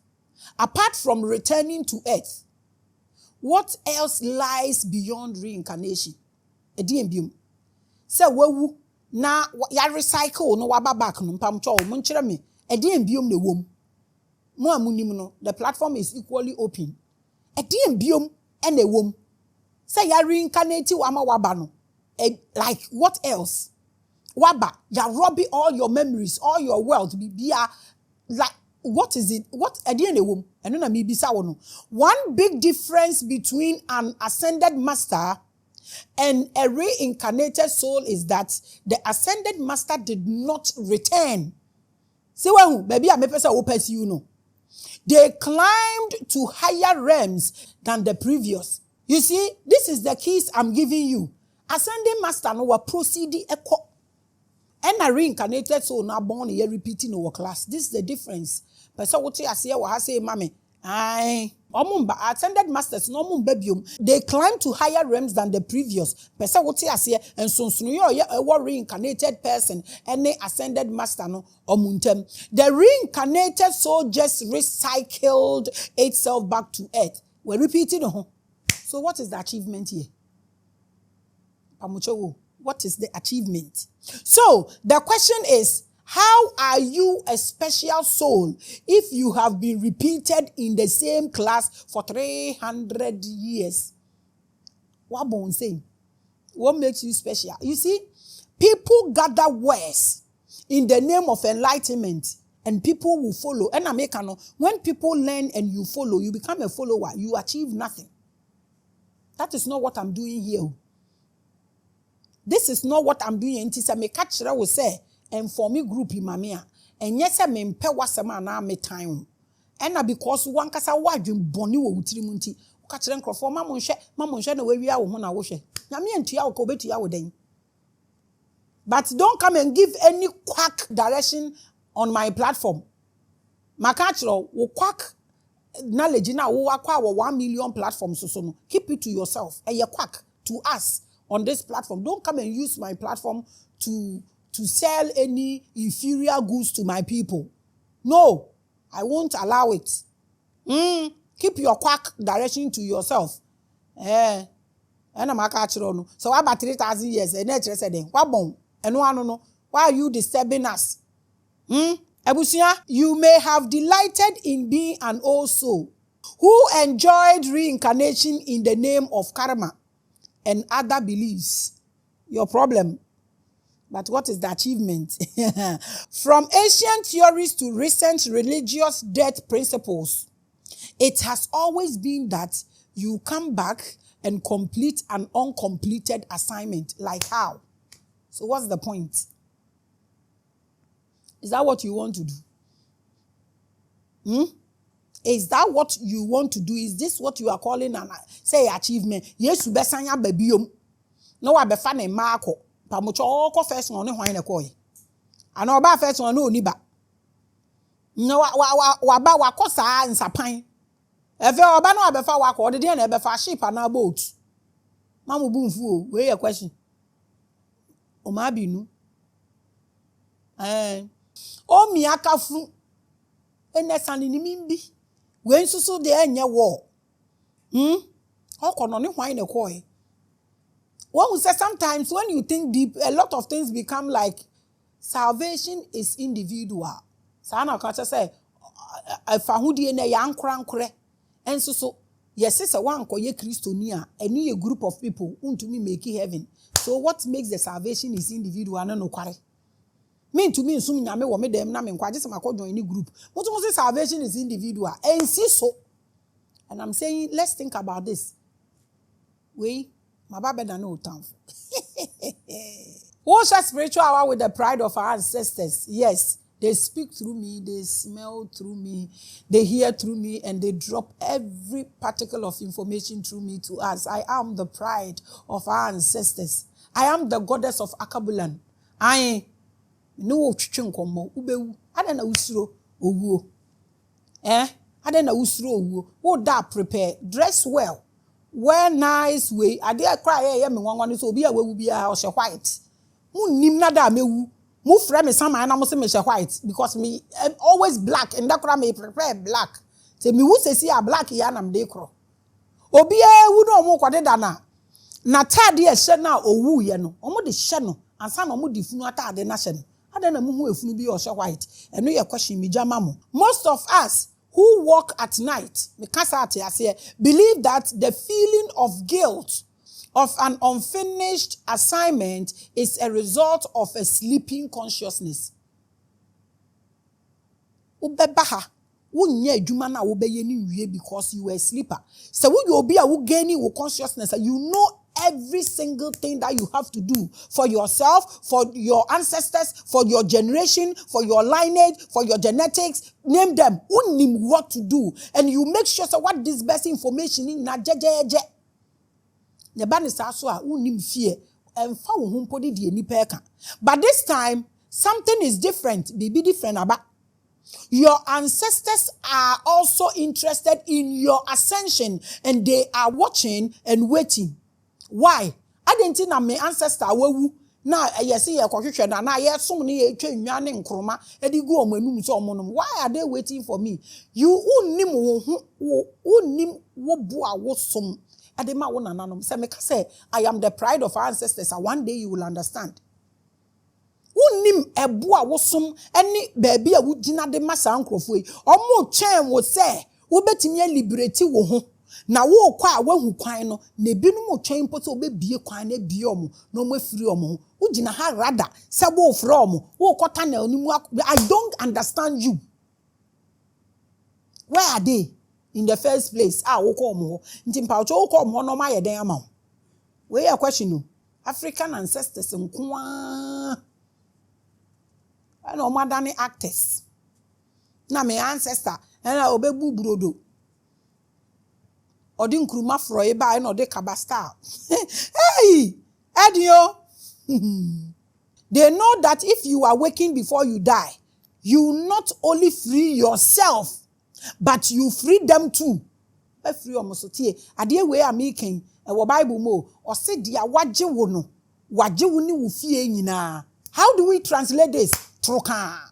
apart from returning to earth, what else lies beyond reincarnation? Ediembium. Say wewu na ya recycle no waba back no mpamcho mo nkyere me. Ediembium ne wom. Mo amunim no the platform is equally open. Ediembium ene wom. Say ya reincarnate wama waba no. Like what else? Waba ya robbing all your memories, all your wealth bia like what is it? What wom? And then me bisa wono. One big difference between an ascended master and a reincarnated soul is that the ascended master did not return. See when baby I pesa opes you know. They climbed to higher realms than the previous. You see, this is the keys I'm giving you. Ascending master no wa proceed echo. And a reincarnated soul now born here repeating our class. This is the difference. But so what I say, what I say, Maame. Ascended masters no mumbebium. They climb to higher realms than the previous. But so what I say, and so a reincarnated person, any ascended master no omuntem. The reincarnated soul just recycled itself back to earth. We're repeating. So what is the achievement here? What is the achievement? So the question is, how are you a special soul if you have been repeated in the same class for 300 years? What bon saying? What makes you special? You see, people gather words in the name of enlightenment and people will follow. And when people learn and you follow, you become a follower. You achieve nothing. That is not what I'm doing here. This is not what I'm doing. Until me catch will say, and for me group in Maame, and yes, I mean, pay wasama na me time. And because one kasa wadwin boni wo wutiri munti, catch them for mamon no we are woman awoshe. Yami and tia ko betu ya woden. But don't come and give any quack direction on my platform. Makachro wo quack knowledge na wo akwa 1 million platforms so no. Keep it to yourself. And you quack to us. On this platform, don't come and use my platform to sell any inferior goods to my people. No, I won't allow it. Keep your quack direction to yourself. And I'm a so about 3,000 years. And why are you disturbing us? Ebusia, you may have delighted in being an old soul who enjoyed reincarnation in the name of karma and other beliefs. Your problem. But what is the achievement? From ancient theories to recent religious death principles, it has always been that you come back and complete an uncompleted assignment. Like how? So what's the point? Is that what you want to do? Is that what you want to do? Is this what you are calling an achievement? Yes, you besanya babium. No, I befane marco. Pamucho ko first one why na koy. And oba first one no niba. No wa wakosa nsapan. Efe oba no abefa wako de dey na ebefa ship and boat. Mamu bumfu we your question. O ma binu. O mi akafu enesani ni mimbi. We nsusu de enye wo. Okono ni hwan na koy. What we say sometimes when you think deep, a lot of things become like salvation is individual. Sana kacha say afahudie na yankra and so yes is a one ko ye Christonia and a group of people to me make heaven. So what makes the salvation is individual no kware. Mean to me sum nyame wo me dem na me nkwa just makọ join any group. But say salvation is individual. And so and I'm saying let's think about this. My Baba no time. What's a spiritual hour with the pride of our ancestors? Yes, they speak through me, they smell through me, they hear through me, and they drop every particle of information through me to us. I am the pride of our ancestors. I am the goddess of Akabulan. I know chuchunkomo ubewu. Adena usro owo. Adena usro owo. Wo da prepare, dress well. Wear nice way. I dare cry me one so be a we be a white. Mu nim na da mewu. Mu frame me some and I say white because me I'm always black and that cry me prepare black. Say me who say see a black yan am de kro. Obi e wu no mo kwade da na. Na tade e hye na owu ye no. Omo de hye no ansa na omo de funu atade na hye no. Ada na mu hu efunu bi o hye white. Eno ye question me jama mo. Most of us who walk at night, believe that the feeling of guilt of an unfinished assignment is a result of a sleeping consciousness. Ubebaha, wunye adwuma na wobeye ni wie because you were a sleeper. So when you be a wo gaining wo consciousness, you know every single thing that you have to do for yourself, for your ancestors, for your generation, for your lineage, for your genetics, name them. Unim what to do. And you make sure so what this best information in na jejeje. Nebani saswa unim fear and fa wo humpo de die nipa eka. But this time something is different. Be different about. Your ancestors are also interested in your ascension and they are watching and waiting. Why? I didn't think my ancestor wewu na yes ye kwahwehwe na ye som ne ye twa nwa ne nkroma edi go omanum so omonum. Why are they waiting for me? You unnim wo unnim wo bo a wo som adema wo nananom say me ka say I am the pride of our ancestors and one day you will understand. Unnim ebo a wo som eni baabi a wo gina de masa nkrofo yi omo twen wo say wo betimi liberate wo ho. Na wo kwa wahu kwan no na binum otwen poto obebie kwan na bie omo na omo afiri omo wo gina ha rada se wo ofre omo wo kota na onimu. I don't understand you. Where are they in the first place? Wo ko omo nti mpawcho wo ko omo no ma yeden ama wo. We a question no African ancestors nko a na omo adane actors na me ancestor na obebu brodo Odi nkruma fro e ba na odi kabasta. Hey, Edio. They know that if you are waking before you die, you not only free yourself, but you free them too. Be free omosotie. Ade we am making e wo Bible mo, o se dia waje wo no. Waje wo ni wo fie nyina. How do we translate this? Troka.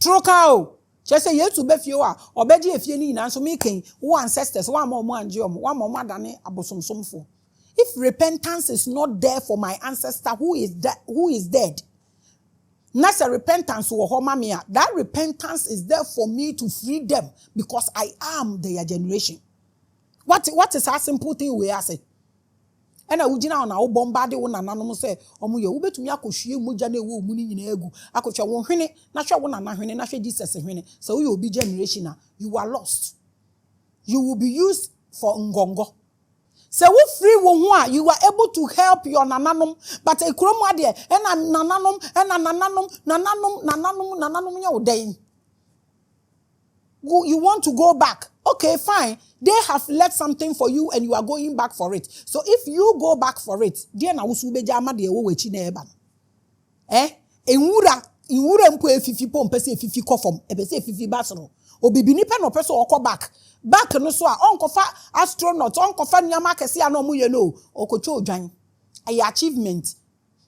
Troka. Just say yes to be few obeji efie ni nyina so making wo ancestors one more anje omo one more dane abosomsomfo. If repentance is not there for my ancestor who is dead, not a repentance wo ho mamia, that repentance is there for me to free them because I am their generation. What is a simple thing we are saying? Ena ugina na wo bombade wo nananom se omo ye wo betumi akohwie mogya na ewo mu ni nyina egu akotwa wo hwene na hwe wo nana hwene na hwe Jesus hwene so wo ye obi generation na you are lost. You will be used for ngongo. So wo free wo ho a you are able to help your nananom but ekromu ade ena nananom nya wo den. You want to go back. Okay, fine. They have left something for you and you are going back for it. So if you go back for it, dear na usubeja ama de wo wechi na eba. Enwura inwure mpo efifi po mpese efifi kofom ebese efifi basoro obibini pe no pese okọ back no so a onkofa astronaut onkofa nyama kese a no mu ye no okocho odwan ay achievement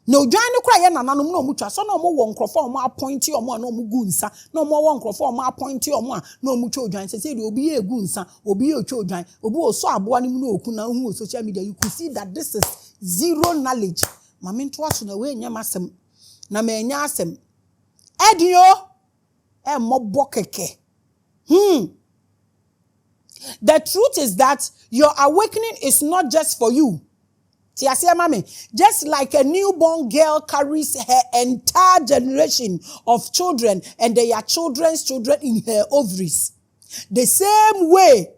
no odwan ne kura ye nananom no mu twa so no mo wo nkrofo o mo appoint o mo na o mu gu nsa no mo wo nkrofo o mo appoint o mo a na o mu twa odwan se de obi ye gu nsa obi ye otwa odwan obi o so aboa ne mu no oku na hu social media you could see that this is zero knowledge mame nto aso na we nyama asem na ma enya asem edio e mobo keke The truth is that your awakening is not just for you. Just like a newborn girl carries her entire generation of children and their children's children in her ovaries. The same way,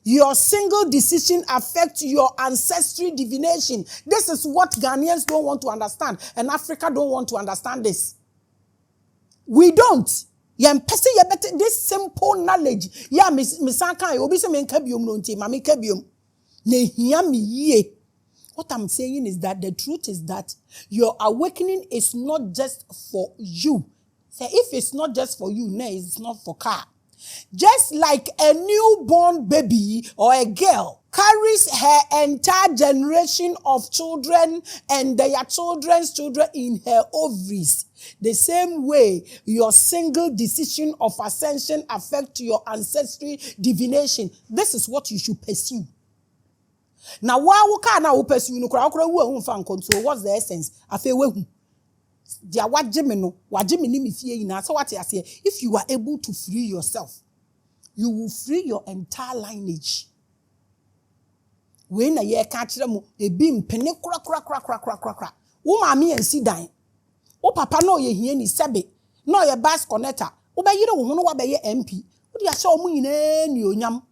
your single decision affects your ancestral divination. This is what Ghanaians don't want to understand, and Africa don't want to understand this. We don't. This simple knowledge. Yeah, misanka obi se men kabium no nti mame kabium. Ne hia me ye. What I'm saying is that the truth is that your awakening is not just for you. Say if it's not just for you, no, it's not for car. Just like a newborn baby or a girl carries her entire generation of children and their children's children in her ovaries. The same way, your single decision of ascension affects your ancestral divination. This is what you should pursue. Now, why we can't pursue? What's the essence? I feel we. If you are able to free yourself, you will free your entire lineage. When a year catch them, a beam penny crack. Maame and see dying. O papa no ye hie ni sebe. No ye bus connector. O be yire wo no wa be ye MP. O dia sha omu nyina ni onyam.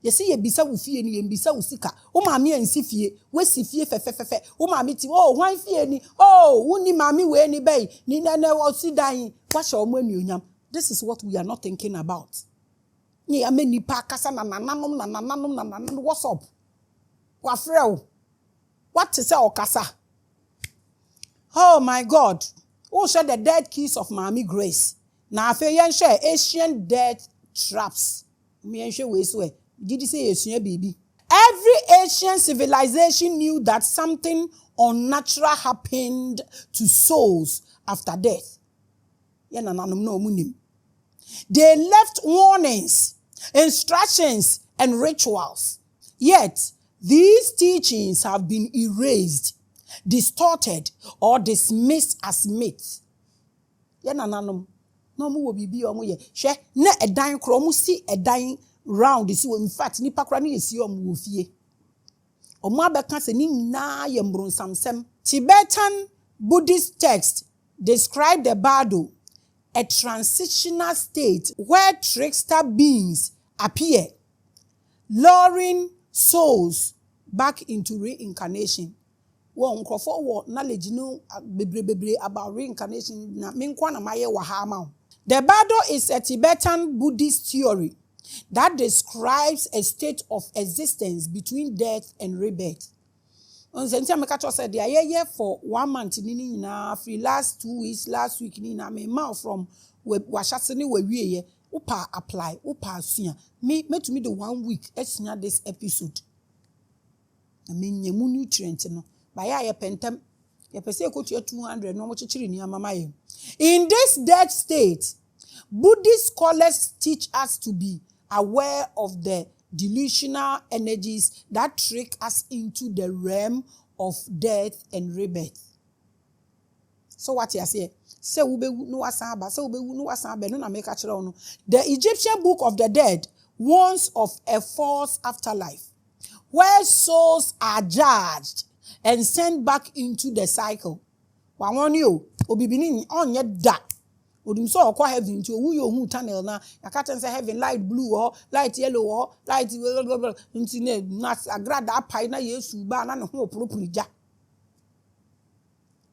Ye se ye bisa wo fie ni ye bisa wo sika. O maame ansi fie, we si fie fefefefe. O maame ti oh wan fie ni. Oh, woni maame we ni bei. Ni nene wo si dan. Wa sha omu ni onyam. This is what we are not thinking about. Ni ame nipa kasa na nananom what's up? Wa frɛ what is say okasa? Oh my God. Who share the dead keys of Maame Grace? Now afi yen share ancient death traps. Me yen share we so. Did you say esua baby? Every ancient civilization knew that something unnatural happened to souls after death. Yen nananom no munim. They left warnings, instructions, and rituals. Yet, these teachings have been erased, distorted, or dismissed as myths. No mu bibi omu ye. She na edan kro mu si edan round si in fact nipa kra na yesi omu wo fie. Omu abeka se ni na ye mbrunsamsem. Tibetan Buddhist text describe the Bardo, a transitional state where trickster beings appear, luring souls back into reincarnation. Won krofo wo knowledge no bebre about reincarnation na menkwa na maye wa ha ma. The Bardo is a Tibetan Buddhist theory that describes a state of existence between death and rebirth. On Zentia Mekacho said they are here for 1 month ni na free last 2 weeks last week ni na me ma from washaseni we wie upa apply upa sua me to me the 1 week esua this episode na me nyemu nutrient no ba ya ye pentem ye pese ekotua 200 no mo chichiri ni amama ye. In this dead state, Buddhist scholars teach us to be aware of the delusional energies that trick us into the realm of death and rebirth. So what you say? Say ube no asaba, say ube no asaba, no na make a no. The Egyptian Book of the Dead warns of a false afterlife, where souls are judged and sent back into the cycle. Wawon yo, obibini on yet da. Odim so okwa heaven to wu yo hu tunnel na yakata say heaven light blue or light yellow or light nti na agrada apai na yesu ba na ne ho oporopurija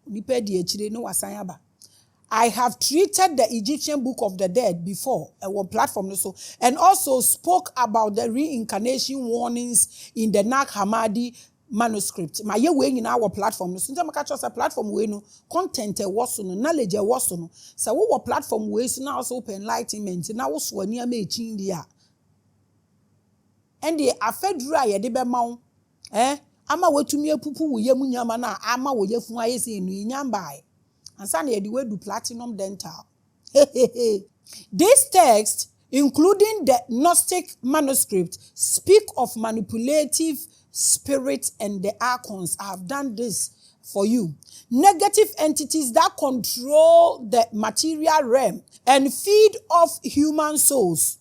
nipa di echire no wasan aba. I have treated the Egyptian Book of the Dead before on platform so and also spoke about the reincarnation warnings in the Nag Hammadi manuscript. My ye way in our platform. So sometimes catch us a platform way no content was no knowledge was no. So what platform ways now also open enlightenment. Now was one near me chindia. And the affair dry de be mount. Ama wetumi apupu wo yam nyama na ama wo yefun ayese enu nyambai. Ansa na ye de do platinum dental. This text, including the Gnostic manuscript, speak of manipulative spirits and the archons. I have done this for you. Negative entities that control the material realm and feed off human souls,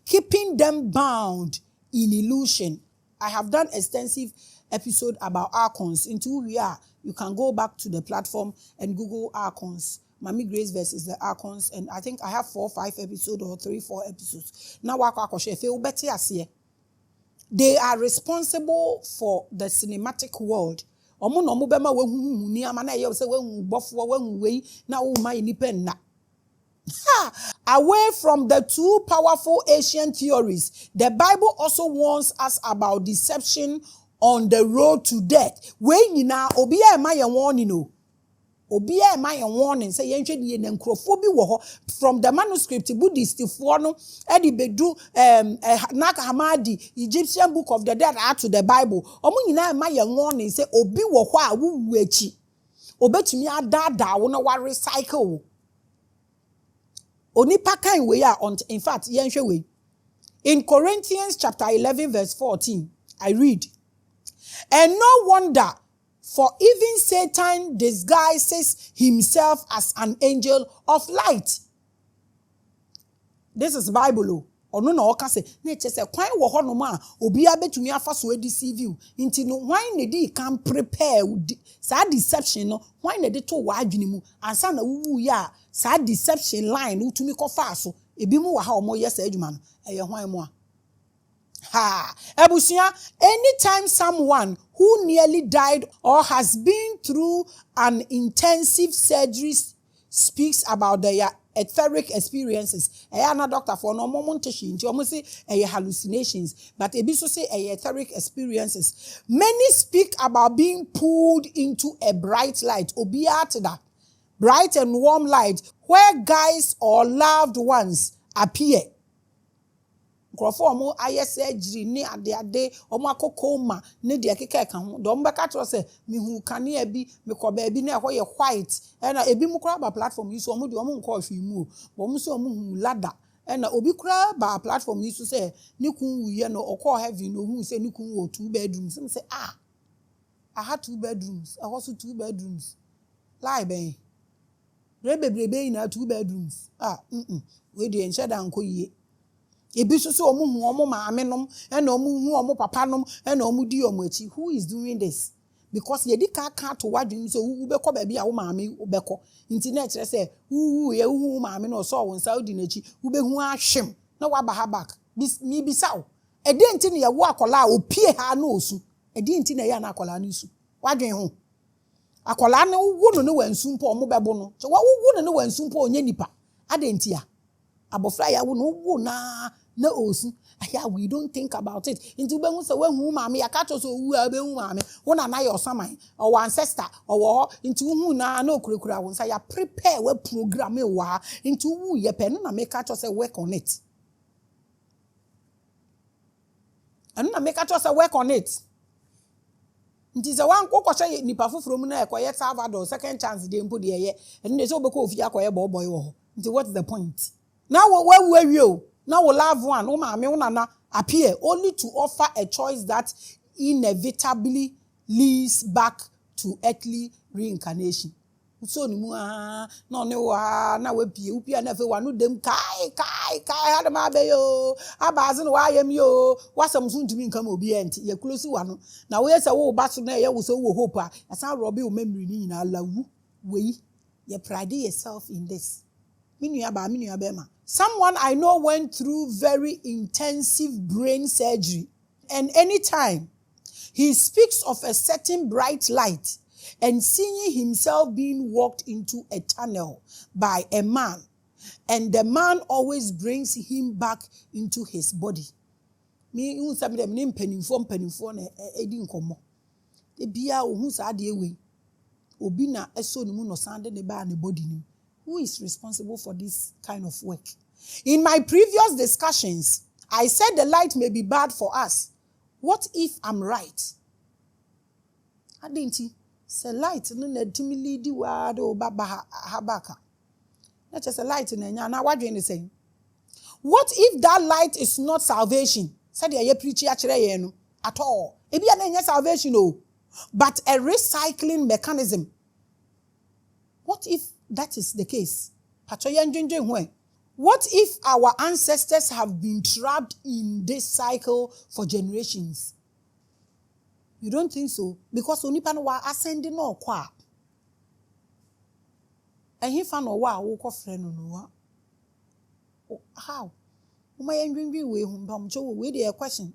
keeping them bound in illusion. I have done extensive episode about archons. Into who we are, you can go back to the platform and Google archons. Maame Grace versus the archons, and I think I have 4 or 5 episodes or 3 or 4 episodes. Now they are responsible for the cinematic world. Away from the two powerful ancient theories, the Bible also warns us about deception on the road to death. When you now obiya ma ye warning no. Obiya ma ye warning say yenhwe die na nkrofo bi wo ho from the manuscript Buddhist fo no e di bedu Nag Hammadi Egyptian book of the dead add to the Bible. Omo nyina ma ye warning say obi wo ho a wuwu achi. Obetumi adada wo na wa recycle. Onipa kan we are on, in fact, yenhwe we. In Corinthians chapter 11 verse 14, I read, and no wonder, for even Satan disguises himself as an angel of light. This is Bible. Ono na oka se na eche se kwan wo ho no ma obi abetumi afa so deceive you. Nti no why na dey can prepare sa deception no why na dey to wa adwene mu ansa na wuwu ya sa deception line utumi kofa so ebi mu wa ha omo yes adwuma no eye hwan mu a ha ebusia. Anytime someone who nearly died or has been through an intensive surgery speaks about their etheric experiences, na doctor for no moment nti omo say hallucinations, but ebi so say etheric experiences. Many speak about being pulled into a bright light, obiata, bright and warm light, where guys or loved ones appear. Nkrofo omo aye surgery ni ade omo akokoma ne de keke ka ho do mbeka tro se mihu kanea bi mekoba bi na ehwo ye white na ebi mu kura ba platform yi so omo de omo nko afi mu bo omo so omo hu ladder na obi kura ba platform yi so se ni kun wuye no okọ heaven no hu se ni kun wo 2 bedrooms say I had 2 bedrooms, I also 2 bedrooms lie ben rebebrebe na 2 bedrooms we de enche da nko yie. Ebi so so omo hu omo maame nom na omo hu omo papa nom na omo di omo echi. Who is doing this? Because ye di ka to wadwin so wu be ko ba bia wo maame wo be ko nti na kire se wu ye hu maame no so wo nsa odi na echi wo be hu ahwem na wa ba ha back mi bisaw e de nti na ye wo akola opie ha na osu e de nti na ye na akola na isu wadwin ho akola na wo no ne wansu mpo omo bebo no so wo no ne wansu mpo onye nipa ade nti a abofra ya wo no wo na osu aya we don't think about it nti be hu se we hu maame ya ka to so wu a be hu maame wo na your saman or ancestor or wo nti hu na okurekura wo nsa ya prepare we program e wa nti wu ye pe no na make ka to say work on it and na make ka to say work on it nti se wan kokoshe nipa foforo mu na ekoye Salvador second chance de mpo de ye and dey say obeko ofia akoye boy wo nti what's the point now where you now we love one nana appear only to offer a choice that inevitably leads back to earthly reincarnation. So ni mu no ne wa na we pie na fe wa no dem kai ha de ma be yo abaze no wa yam yo wasam so ntumi nka ma obi enti ye close wa no na we say wo ba so na ye wo so wo hope a asa robe o memory ni nyina lawu we ye pride yourself in this. Someone I know went through very intensive brain surgery, and anytime he speaks of a certain bright light and seeing himself being walked into a tunnel by a man, and the man always brings him back into his body. Me unsa me dem penifo na edi nkomo. Ebia ohun saa de we. Obi na eso ni mu no sande ne ba ne body ni. Who is responsible for this kind of work? In my previous discussions, I said the light may be bad for us. What if I'm right? Adenti se light no na timi lead wa do baba habaka. Na just a light na nya na wadwe ni say. What if that light is not salvation? Said ye preach ya kire ye no at all. Ebi na nya salvation o, but a recycling mechanism. What if that is the case? What if our ancestors have been trapped in this cycle for generations? You don't think so? Because onipa no wa ascending no kwa. And he fan no wa wo ko frɛ no no wa. How? Uma yendwindwi we hu bam cho we dey question.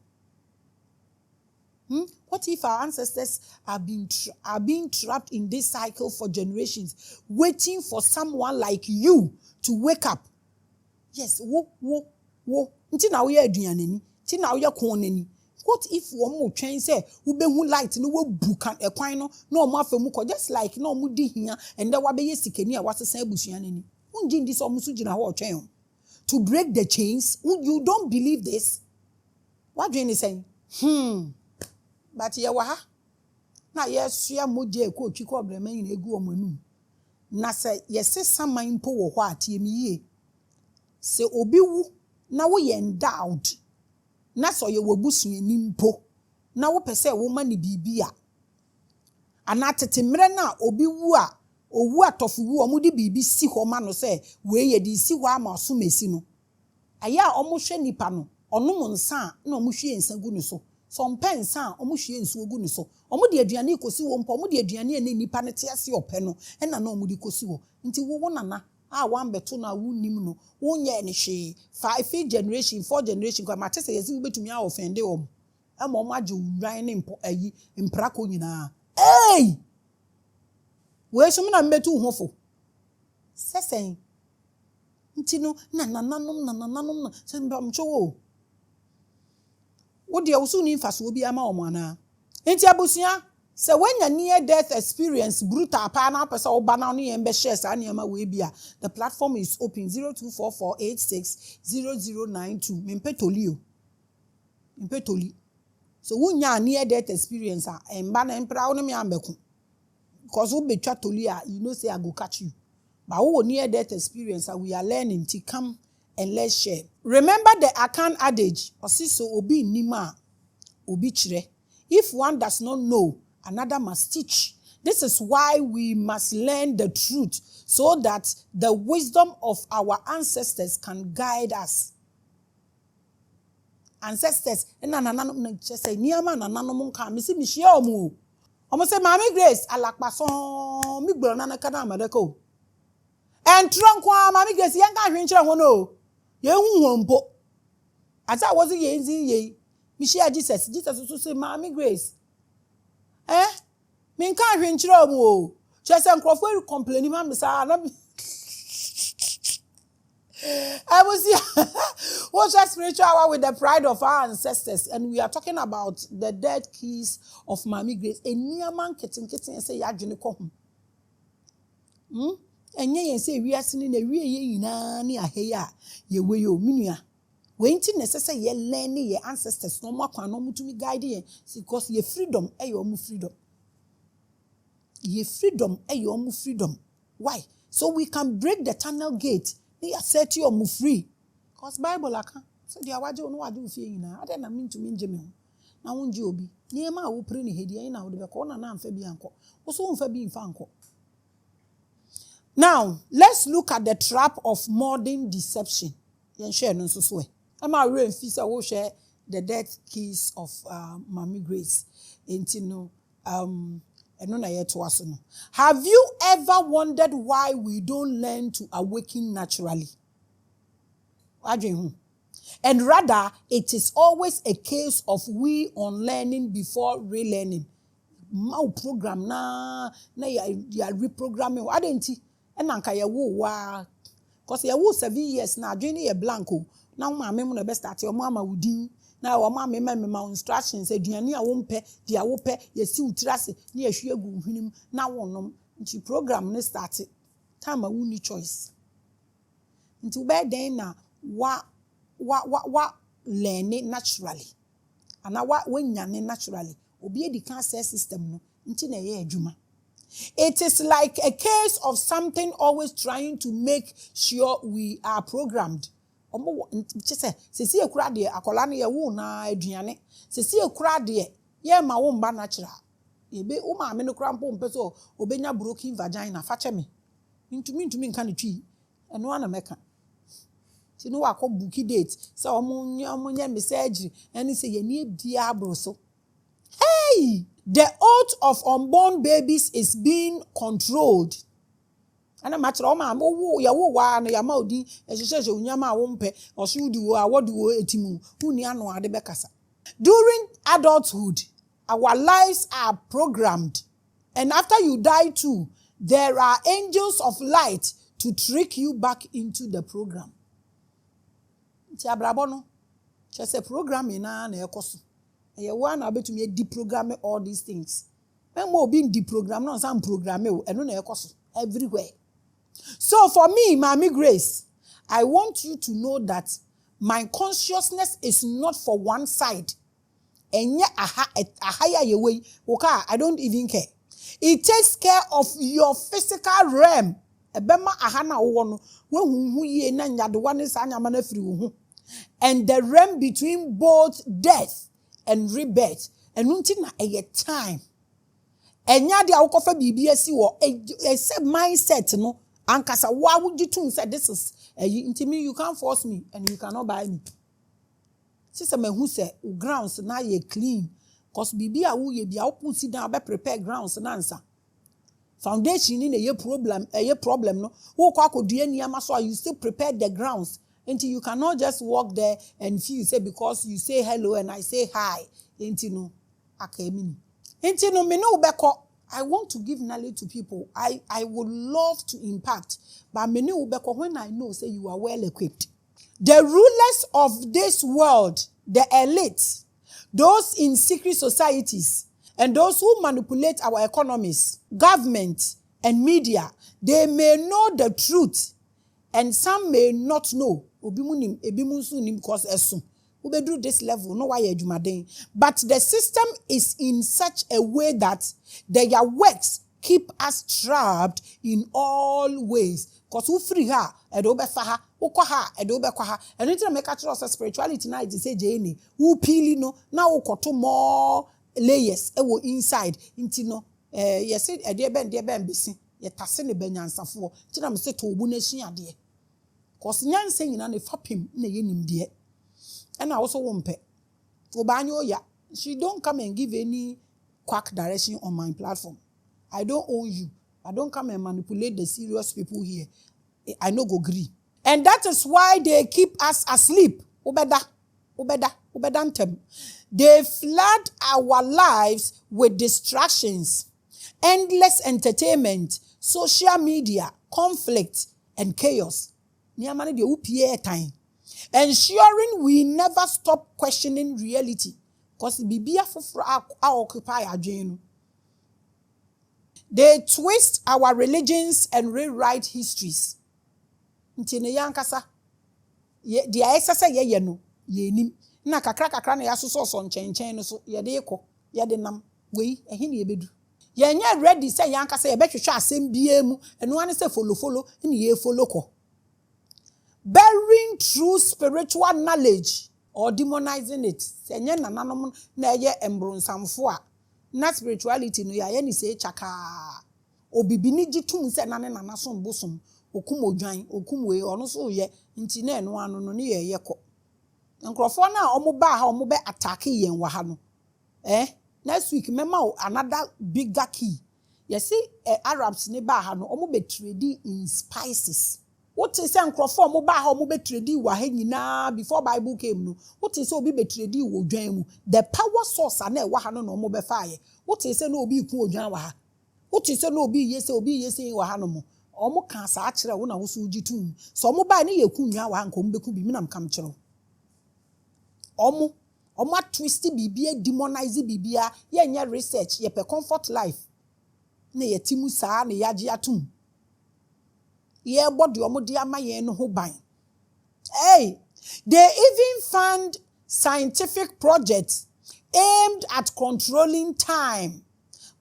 What if our ancestors are being trapped in this cycle for generations, waiting for someone like you to wake up? Yes, wo. Nti na wo ye aduane ni, nti na wo ye kon ni. What if wo mo twen say wo be hu light no wo buka ekwan no na o mo afemu ko just like na o mo di hia and then wa be ye sikani a wasesan abusuan ni. Unji ndi so mo so gina ho otwen to break the chains. You don't believe this? What do you say? But ye wa ha na ye sua moje ko twi ko brema yin egu o manum na se ye se saman mpo wo ho atie mi ye se obi wu na wo ye endowed na so ye wabusuani mpo na wo pese wo ma ne bibia ana tetemre na obi wu a owu atofu wu o mu di bibi si ho ma no se we ye di si ho ama so mesi no aya o mo hwe nipa no onum nsa na o mo hwe nsa gu ne so. Some pensa omuhwie nsu ogu ne so omu de aduane ikosi wo mpo omu de aduane ene nipa ne te ase ope no ena na omu de kosi wo nti wo nana a wan beto na wo nim no wo nya ne hwe 5 generation 4 generation kwa mate se yesi wo betumi a offend wo e mo age wuran ne mpo ayi mprako nyina we so na mbetu hofo sesen nti no na nananom na se mbamcho wo wo de wusu ni mfaso obi ama omo ana enti abusia se wenya near death experience brutal pa na pesa oba na no yembe share sa na ma we bia the platform is open 0244860092 mempetoli so wonya near death experience a emba na empra wo no me ambeku because wo betwa toli a you know say I go catch you but wo near death experience we are learning to come and let's share. Remember the Akan adage, osiso obi nima, obi chire. If one does not know, another must teach. This is why we must learn the truth so that the wisdom of our ancestors can guide us. Ancestors, say niama nananom ka misi mishia omu. Omo say Maame Grace alakpason mi gboro na kana amadeko. And tronkwa Maame Grace yenka hwenkyere ho no. Ye hu mpo asa was ye nzi ye mi share Jesus so say Maame Grace me nka hwenkyere omu o chese nkrofo complain ma me sa na I was here what's a spiritual hour with the pride of our ancestors, and we are talking about the dead keys of Maame Grace. Eniaman kitten say ya dwene ko enye yen say wiase na wie ye nyina ne aheya ye we yo minua we nti necessary ye learn ye ancestors no makwa no mutumi guide ye because ye freedom e your freedom why so we can break the tunnel gate they set you free because Bible aka so dia waje no wade fie nyina ade na mintumi nje me ho na wonje obi niema a wo pre ne hedi na wo de be ko na na amfa bi anko wo so mfa bi mfa anko. Now, let's look at the trap of modern deception. Yen share no so so e. Am I real fisa wo share the death keys of Maame Grace. Enti no eno na yeto aso no. Have you ever wondered why we don't learn to awaken naturally? And rather, it is always a case of we unlearning before relearning. Mau program na ya reprogramming. Why didn't he? And anka ye wo wa cause ye wo 7 years na adwene ye blanco na maame mu na be start your mama wudin na wo maame ma instructions aduane a wo mpɛ dia wo pɛ yesi utirase na yehwe egu hwenim na wonom nti program ne start time a woni choice nti be den na wa learn it naturally ana wa nyane naturally obi edi kan system no nti na ye adwuma. It is like a case of something always trying to make sure we are programmed. Sisi ekura de akola na ye wo na aduane. Sisi ekura de ye ma wo mba natural. Ebe wo ma me no kra mpo mpe so obenya broken vagina fache me. Ntumi nka ne twi. Eno ana meka. Ti no akọ bookie date. Se omunya message eni se ye ni bia abro so. Hey! The oath of unborn babies is being controlled. Ana machira o ma wo ya wo wa na ya ma odi ehihye unyama wo mpe osudi wo awodi wo etimu uni anu ade bekasa. During adulthood, our lives are programmed, and after you die too, there are angels of light to trick you back into the program. Ti abrabo no chese program na ekoso. You want to be deprogramming all these things. When more being deprogrammed, not some programming, and no everywhere. So for me, Maame Grace, I want you to know that my consciousness is not for one side. And yet, a higher way, okay, I don't even care. It takes care of your physical realm. Ebema ahana wono, when ye na the one is anyamana free. And the realm between both death and rebirth, and until na a time. And ya dia ukofa BBSC or a set mindset no. Ankasa why would you say this is me you can't force me and you cannot buy me. Sister me who say grounds na ye clean. Cause bibia wo ye bia open sit down be prepare grounds na answer. Foundation in a problem no. Wo kwa kodua niama so you still prepare the grounds. Until you cannot just walk there and feel say because you say hello and I say hi. Until no, akemini. Until no, me no ubeko. I want to give knowledge to people. I would love to impact, but me no ubeko when I know say you are well equipped. The rulers of this world, the elites, those in secret societies, and those who manipulate our economies, government, and media, they may know the truth, and some may not know. Because we do this level, no why but the system is in such a way that their works keep us trapped in all ways. Because we free her, edobefaha, ukoha, edobekwaha, and it make us spirituality now. It say jeni, who pili no now ukoto more layers ewo inside into no yes it dear ben bisi ye tasene benyansafo tina me se to obu na hia de. Cause nyanse nyina ne fapem na ye nimde. And I also won't pay. For Banyo, yeah, she don't come and give any quack direction on my platform. I don't own you. I don't come and manipulate the serious people here. I no go agree. And that is why they keep us asleep. Obedantem. They flood our lives with distractions, endless entertainment, social media, conflict, and chaos. Time. Ensuring we never stop questioning reality. Because occupy our dream. They twist our religions and rewrite histories. Ntine yankasa. The exercise ye no. Ye nim. Na kakra na yaso so nchenchen no so ye de ekọ. Ye de nam. Wei ehe na ebedu. Ye nya ready say yankasa ye betwehwe asem bia mu. Eno ane say follow. Na ye follow ko. Bearing true spiritual knowledge or demonizing it. Senye nananom na ye embrunsamfo a na spirituality no ya ni say chaka. Obibini gitum se nane nanasom bosom okum odwan okum we ono so ye nti na eno ano no ne ye yekọ. Nkrofo na omo ba ha omo be attack yen wa ha no. Next week mema another bigger key. You see Arabs ne ba ha no omo be trade in spices. What is say nkrofo mo ba ha mo be trade wa ha nyina before Bible came no. What is say obi be trade wo dwan mu. The power source na e wa ha no no mo be faaye. What is say no obi ku odwan wa ha. What is say no obi yese wa ha no mo. Omo kan sa akere wo na wo so gitum. So omo ba ne ye ku nwa wa nko mo be ku bi mi nam kam kire. Omo Oma twisty bibia demonize bibia ye research ye pe comfort life. Ne ye timu saa ne yaji atum. Ye body omo di ama ye no ho ban. Hey, they even fund scientific projects aimed at controlling time,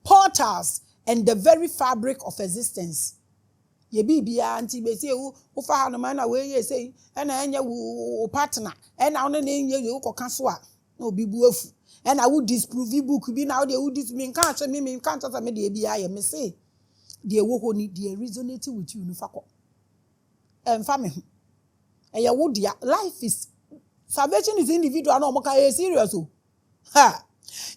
portals, and the very fabric of existence. Ye bibia anti be say wo fa ha no man na we ye say na enya wo partner na ono na enye ye ko kaso a na obi bu afu na wo disprove book bi na wo de wo disprove kan ache me kan ache me de bia ye me say de wo ho ni de resonate with you no fa ko emfa me ho eye wo dia life is salvation is individual na omoka e serious o ha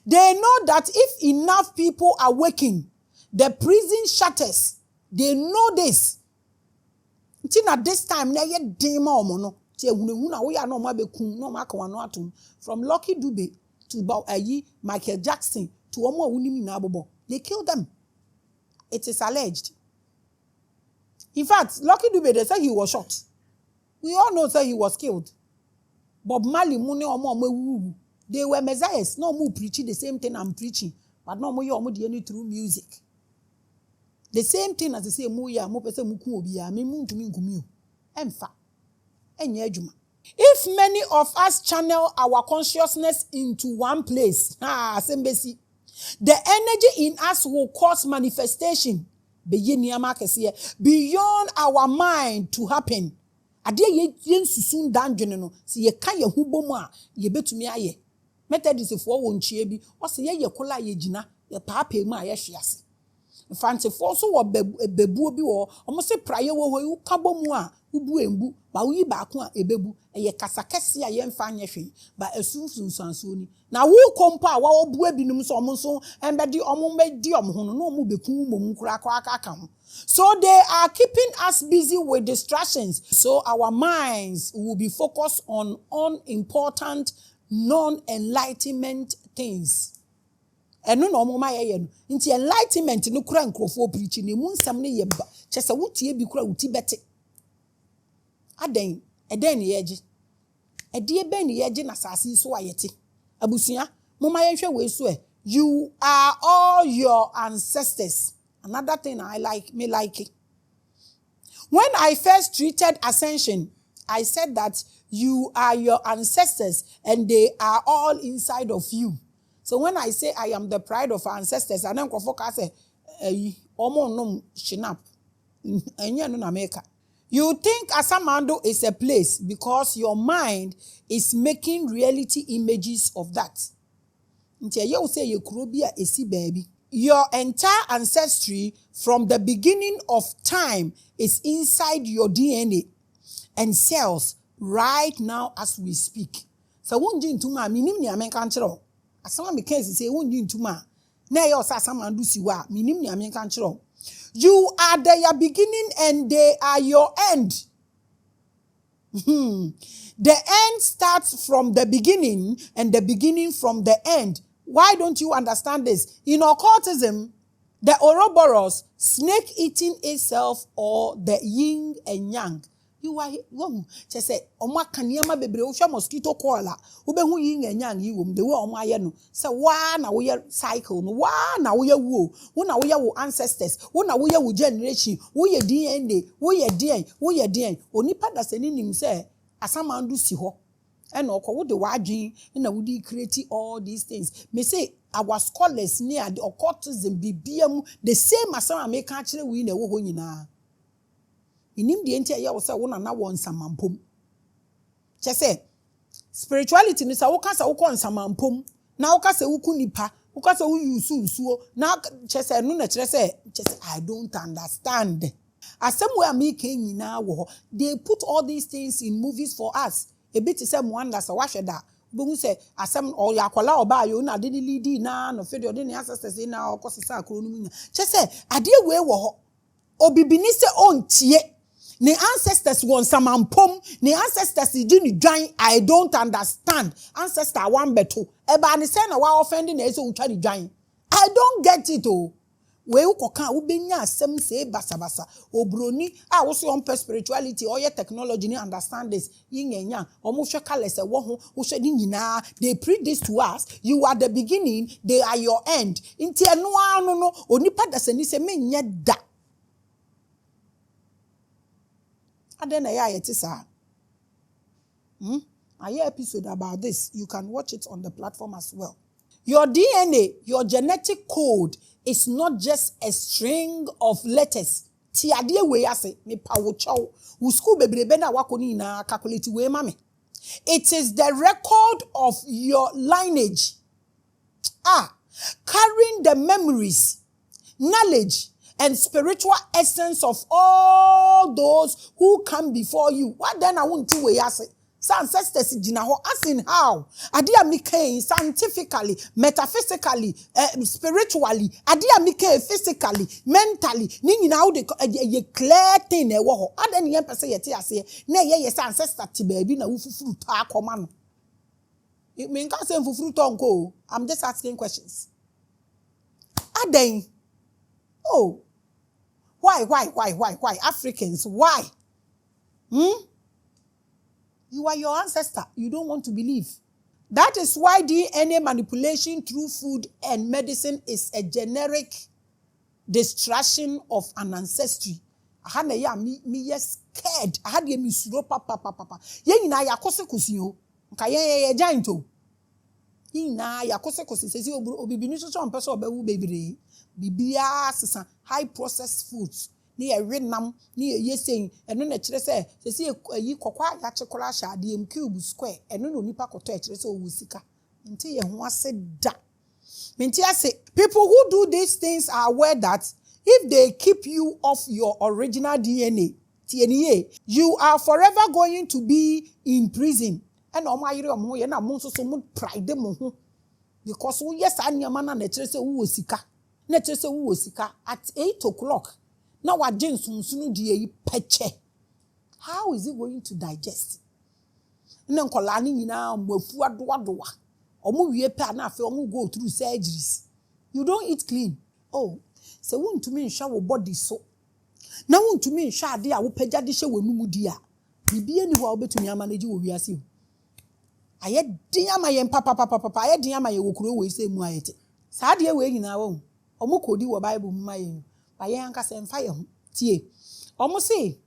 they know that if enough people awaken the prison shatters. They know this. Until this time, na ye dema omo no. Ti ehunehun na we ya no ma bekun no ma kan no atum. From Lucky Dube to Michael Jackson to omo awunim na abobo. They killed them. It is alleged. In fact, Lucky Dube, they say he was shot. We all know say he was killed. Bob Marley mune omo. They were messiahs. No more preaching the same thing I'm preaching. But no more you omo dey through music. The same thing as they say moya mo pese muku obi a me muntumi nkumi o emfa enye adwuma. If many of us channel our consciousness into one place, sembesi, the energy in us will cause manifestation beyond our mind to happen. Ade ye susun danjene no si ye ka ye hubomu a ye betumi aye. Methodist fo wo nchie bi o se ye kola ye gina ye paapa mu a ye hwease. Fancy for so what bebu bi wo omo se praye wo ho ka bomu a ubu embu ba wi ba ko a ebebu eye kasakese a ye mfa anye hwe ba asunsunsanso ni na wo kompa a wo bu abinum so omo so embedi omo medi omo ho no omo bekun mom kura aka ho. So they are keeping us busy with distractions, so our minds will be focused on unimportant non-enlightenment things. Eno no mo ma ye no nti enlightenment no kura nkrofo preaching ne mu nsam ne ye ba chese wotie bi kura wuti bete aden eden ne yeje ede be ne yeje na sase so ayete abusua mo ma ye hwe we so you are all your ancestors. Another thing I like it. When I first treated ascension, I said that you are your ancestors and they are all inside of you. So when I say I am the pride of our ancestors, I don't say, you think Asamando is a place because your mind is making reality images of that. Your entire ancestry from the beginning of time is inside your DNA and cells right now as we speak. So won't you into my minim ni amenkanchero. Asama me case say won't you into ma. Na yo sa sama ndu siwa minim ni amenkanchero. You are their beginning and they are your end. The end starts from the beginning and the beginning from the end. Why don't you understand this? In occultism, the Ouroboros, snake eating itself, or the yin and yang. You are wrong. She say, "Oma kaniama bebre usha mosquito koala. Ube hu yin and yang you the way oma yeno. So wa na we cycle no wa na we wo. Wo na we wo ancestors. Wo na we wo generation. Wo ye DNA. Wo ye DNA. Wo ye DNA. Onipa da se ni nim say asamandu si ho. And what the waging and I would create all these things. Me say our scholars near the occultism BBM the same as some make actually we know who you na. In him the entire year was a one and one samampum. She say spirituality is a wokas a wokon samampum. Now kase ukunipa, ukase u so now she say no say I don't understand. As somewhere me came now they put all these things in movies for us. A bit is some one that's a washer that. But say, as some or yakola or ba you na didn't lead na no fed your ancestors in now, cause it's a crony. Just say, I dear way wo obibinise on tie. Ne ancestors want some pom, ne ancestors didn't join. I don't understand. Ancestor one beto. Eba ni say na wa offending so try to join. I don't get it oh. we ukoka ubenya asem se basabasa obroni a wo so on spirituality or your technology ni understand this yingenya omo hwe kale se wo ho wo hwe ni nyina they preach this to us you are the beginning they are your end nti eno anu no onipa dasani se menye da adena ya yeti sa I hear episode about this. You can watch it on the platform as well. Your DNA, your genetic code is not just a string of letters. Ti adie we ase me pa wo chow. Wo school bebrebe na wakoni na calculate we mame. It is the record of your lineage. Carrying the memories, knowledge, and spiritual essence of all those who come before you. What then I want to we ase? Ancestors as in how adia mike scientifically, metaphysically, spiritually, adia mike physically, mentally ni nyina wo de ye clear thing e wo ho adan ye pese ye te ase na ye ancestor ti baabi na wo fufuru ta akoma no me nka se fufuru to nko. I'm just asking questions. Adan why Africans, why you are your ancestor. You don't want to believe. That is why DNA manipulation through food and medicine is a generic distraction of an ancestry. Ahana ya me scared. Ahadi me suro papa. Ye nyina ya kose kosi o. Nka ye giant o. Ye nyina ya kose kosi sesi obibini so mpese obewu bebre. Bibia sesa high processed foods. Ni ye renam ni ye saying eno na kire se sesi yi kokwa ya chekola sha de cube square eno no nipa koto kire se owusika nti ye ho ase da menti ase people who do these things are aware that if they keep you off your original DNA you are forever going to be in prison and o ma yire o mo ye na mo so mo pride mo ho because wo yes anyama na kire se owusika at 8 o'clock. Now what James sunu die peche. How is it going to digest? Na nkola ni nyina mwafu adoadoa. Omo wie pe na afi omo go through surgeries. You don't eat clean. Se wontumi nhwa wo body so. Na wontumi nhwa ade a wo pagya de hye wanu di a. Bibie ni ho a obetumi amanage wo wiase. Aye din amaye papa aye din amaye wo kuro we se mu ayete. Sa ade we nyina wo. Omo kodi wo Bible mu maye. Almost say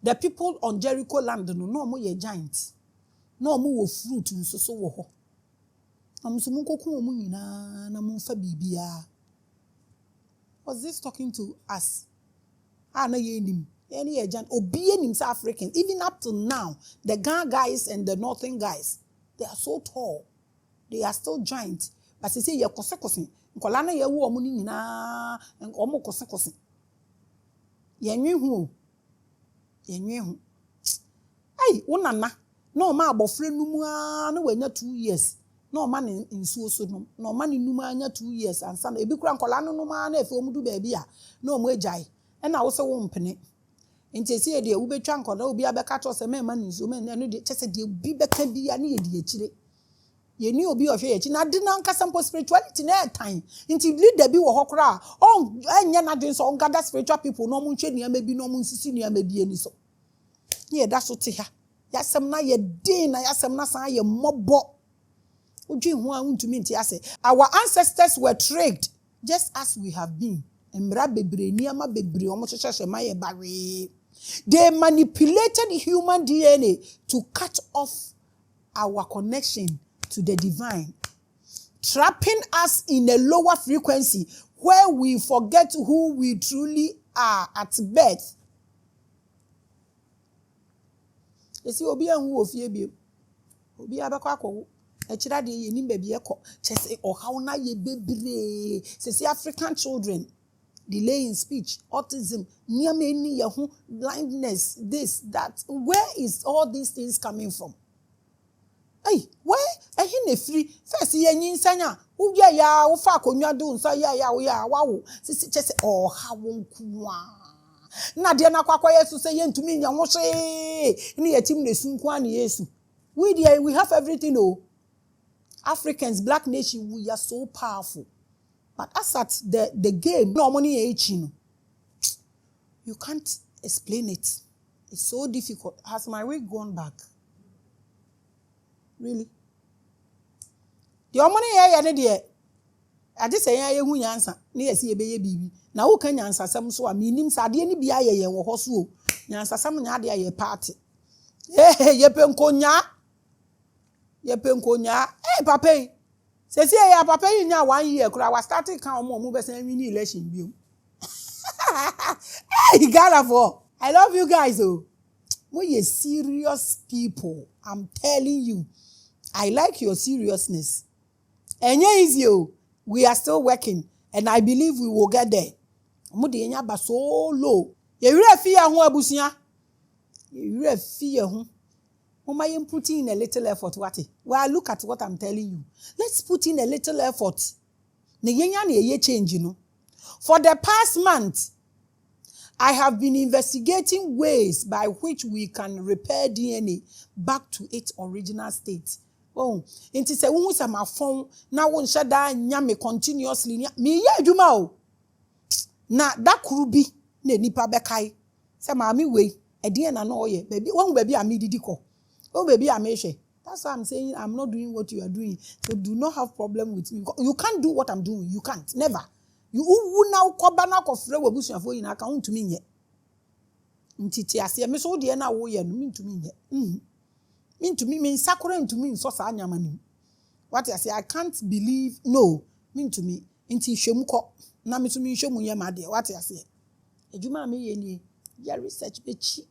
the people on Jericho land no mo ye giants. No mo wo fruit nso wo ho. Amso mo kokun mo nyina na mo fa bibia. Was this talking to us? Na ye nim. Any giant obi enim South Africans even up to now the Ghana guys and the northern guys they are so tall. They are still giants. But say ye kose nkola na ye wo omo ni nyina omo kose yenwe hu wonana na oma abofre numu na wanya 2 years na oma ne nsuo so no na oma ne numu anya 2 years ansa na ebi kura nkola no no ma na efe omudu baabi a na omo agyae na wo se wo mpene nti esi e de wo betwa nkola obi abeka to se mema ne nsuo me no de chese de obi beka bia na ye de akire ye ni obi ohwe ye chi na de na nka sample spirituality na time nti leader bi wo hokora enya na de so ngada spiritual people no mo nhwe niam bi no mo nsisi niam bi ani so ye da so te ha yasem na ye din na yasem na san ye mobo odwi ho a untumi nti ase our ancestors were tricked just as we have been emra bebre niam bebre o mo hwehwehwe ma ye bare they manipulated human DNA to cut off our connection to the divine, trapping us in a lower frequency where we forget who we truly are at birth. You see, obi anwu ofie bi. Obi abakwa akwo. Echira de ye nim baabi ekọ. Chese ohaw na ye bebre. Sesi African children delay in speech, autism, niam eni ye ho, blindness, this, that. Where is all these things coming from? Where ehine free first ye nyinsanya wo ya wo fa akonwa do nsa ya wo sisi chese ha wonku na de na kwakwa Yesu say ye ntumi nya wo hwe ni yetim na sunku an Yesu we have everything. Africans, black nation, we are so powerful. But as at the game, no money, you can't explain it. It's so difficult. Has my weight gone back? Really? The money, I just say, I won't answer. Near see a baby. Now, who can answer some so I mean, him sad any be a or hosu. Answer some nadia a party. Eh, yepenkonya. Yepenkonya. Eh, papa. Say, yeah, papa, in 1 year, could I was starting count more movers and mini election view. Hey, Ghana for. I love you guys, oh. We are serious people. I'm telling you. I like your seriousness. And yeah, is you. We are still working, and I believe we will get there. Mudi enya ba so low. You really fear who abusia? You really fear who? Mama, you put in a little effort. What? Well, look at what I'm telling you. Let's put in a little effort. Ne change, you know. For the past month, I have been investigating ways by which we can repair DNA back to its original state. Oh, inti se won sa ma phone na won shada nya me continuously me ye adwuma o na da kuru bi na nipa bekai se maami we ede na na oye baby won baby am didi ko oh baby am ehwe. That's why I'm saying I'm not doing what you are doing, so do not have problem with me. You can't do what I'm doing. You can't, never. You wu na ukoba na kofre wabusuafo yin aka untumi nye ntiti ase me so de na wo ye no ntumi nye Mintumi mean sakura into me so sa nyamani. What I say, I can't believe no. Mintumi inti shemuko na mitumi shemu ye made. What I say. Ejuma me ye ni ya research bechi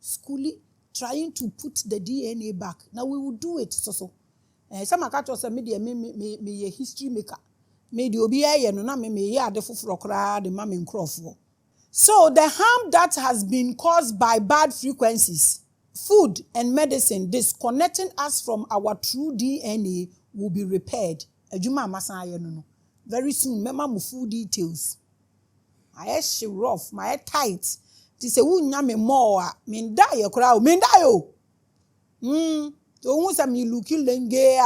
schooly trying to put the DNA back. Now we will do it so. Some akato say me de me ye history maker. Me de obi ye no na me ye ade foforo kra de ma me nkrofo. So the harm that has been caused by bad frequencies, food and medicine disconnecting us from our true DNA will be repaired. Ejuma masaya no. Very soon, remember my full details. My head she rough, my head tight. Ti se wu nya me more, me die crowd, me die o. So once I'm looking lenge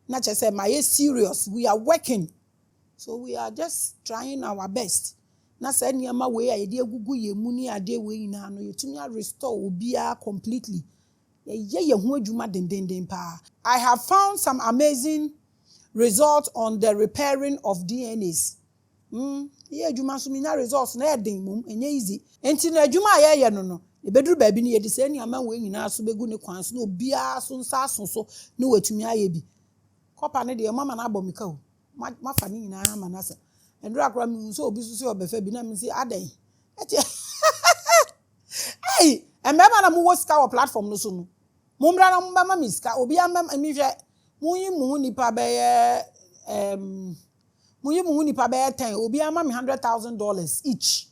na che say my head serious. We are working. So we are just trying our best. Na say niyama we a yede gugu ye mu ni ade we ina no yetumi restore obia completely. Ye hu adwuma dendenden pa. I have found some amazing results on the repairing of DNAs. Ye adwuma so minya results na eden mum enye easy. Enti na adwuma ye no. E beduru ba bi ni ye de say niyama we nyina so begu ne kwan so na obia so nsa so na watumi aye bi. Kopa ne de mama na abomika o. Ma fa ni nyina ma na sa. And rakra mi so obi so obefa bi na mi say adan. Hey, and remember na mu wo ska platform no so no. Mo mbra na mbama mi ska obi am mi hwe mu nipa be mu nipa be 10 obi am me $100,000 each.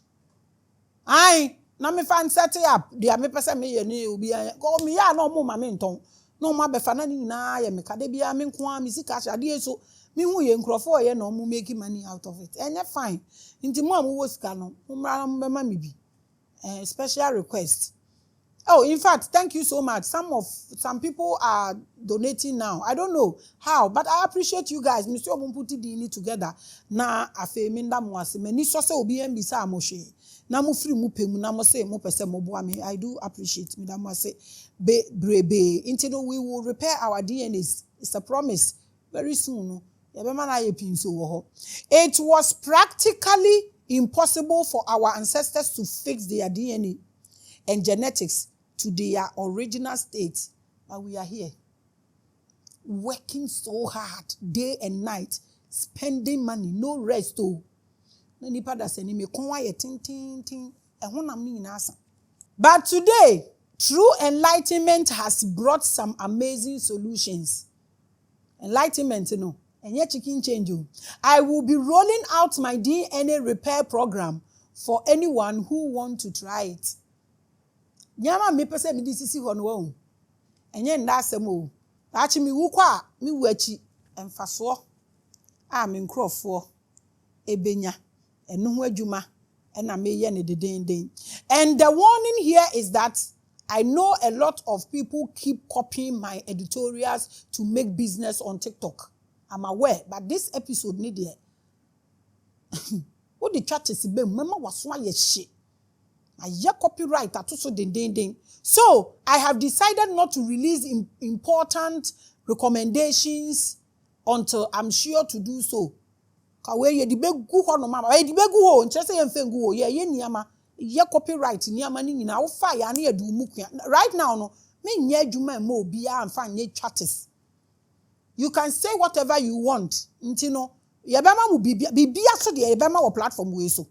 Ai, na me fan set up. Dia me pese me ye ni obi ko mi ya na mo ma me nton. No ma be fa na ni na ye me kade bia me nko a mi sika ade so. Me hu ye nkrofo ye no mo make money out of it. And fine. Nti mo am wo ska no, mo mbra na mbama mi bi. Special request. Oh, in fact, thank you so much. Some people are donating now. I don't know how, but I appreciate you guys. Mr. Omumputi dini together. Na afe minda mwase. Meni sose obi mbisa amoshe. Na mu free mu pemu na mo se mo pese mo boa me. I do appreciate minda mwase. Brebe. Until we will repair our DNAs. It's a promise. Very soon. It was practically impossible for our ancestors to fix their DNA and genetics to their original state. But we are here, working so hard, day and night, spending money, no rest. But today, true enlightenment has brought some amazing solutions. Enlightenment, and yet chicken change you. I will be rolling out my DNA repair program for anyone who want to try it. Nyama me pese me disisi ho no wo. Enye nda asem o. Achi mi wu kwa mi wu achi emfaso a me nkrofo ebenya eno ho adwuma na me ye ne dedenden. And the warning here is that I know a lot of people keep copying my editorials to make business on TikTok. I'm aware, but this episode need there. What the chat is be mama was one ye shit. A copyright at so ding. So I have decided not to release important recommendations until I'm sure to do so. Kawe ye di be gu ho no mama. Ye di be gu ho nche se ye mfe gu ho ye niama ye copyright niama ni nyina wo fa ya na ye du mu kwa. Right now no me nye adwuma ma obi a amfa nye chatters. You can say whatever you want. Nti no ye be ma mu bibia so de ye be ma wo platform we so.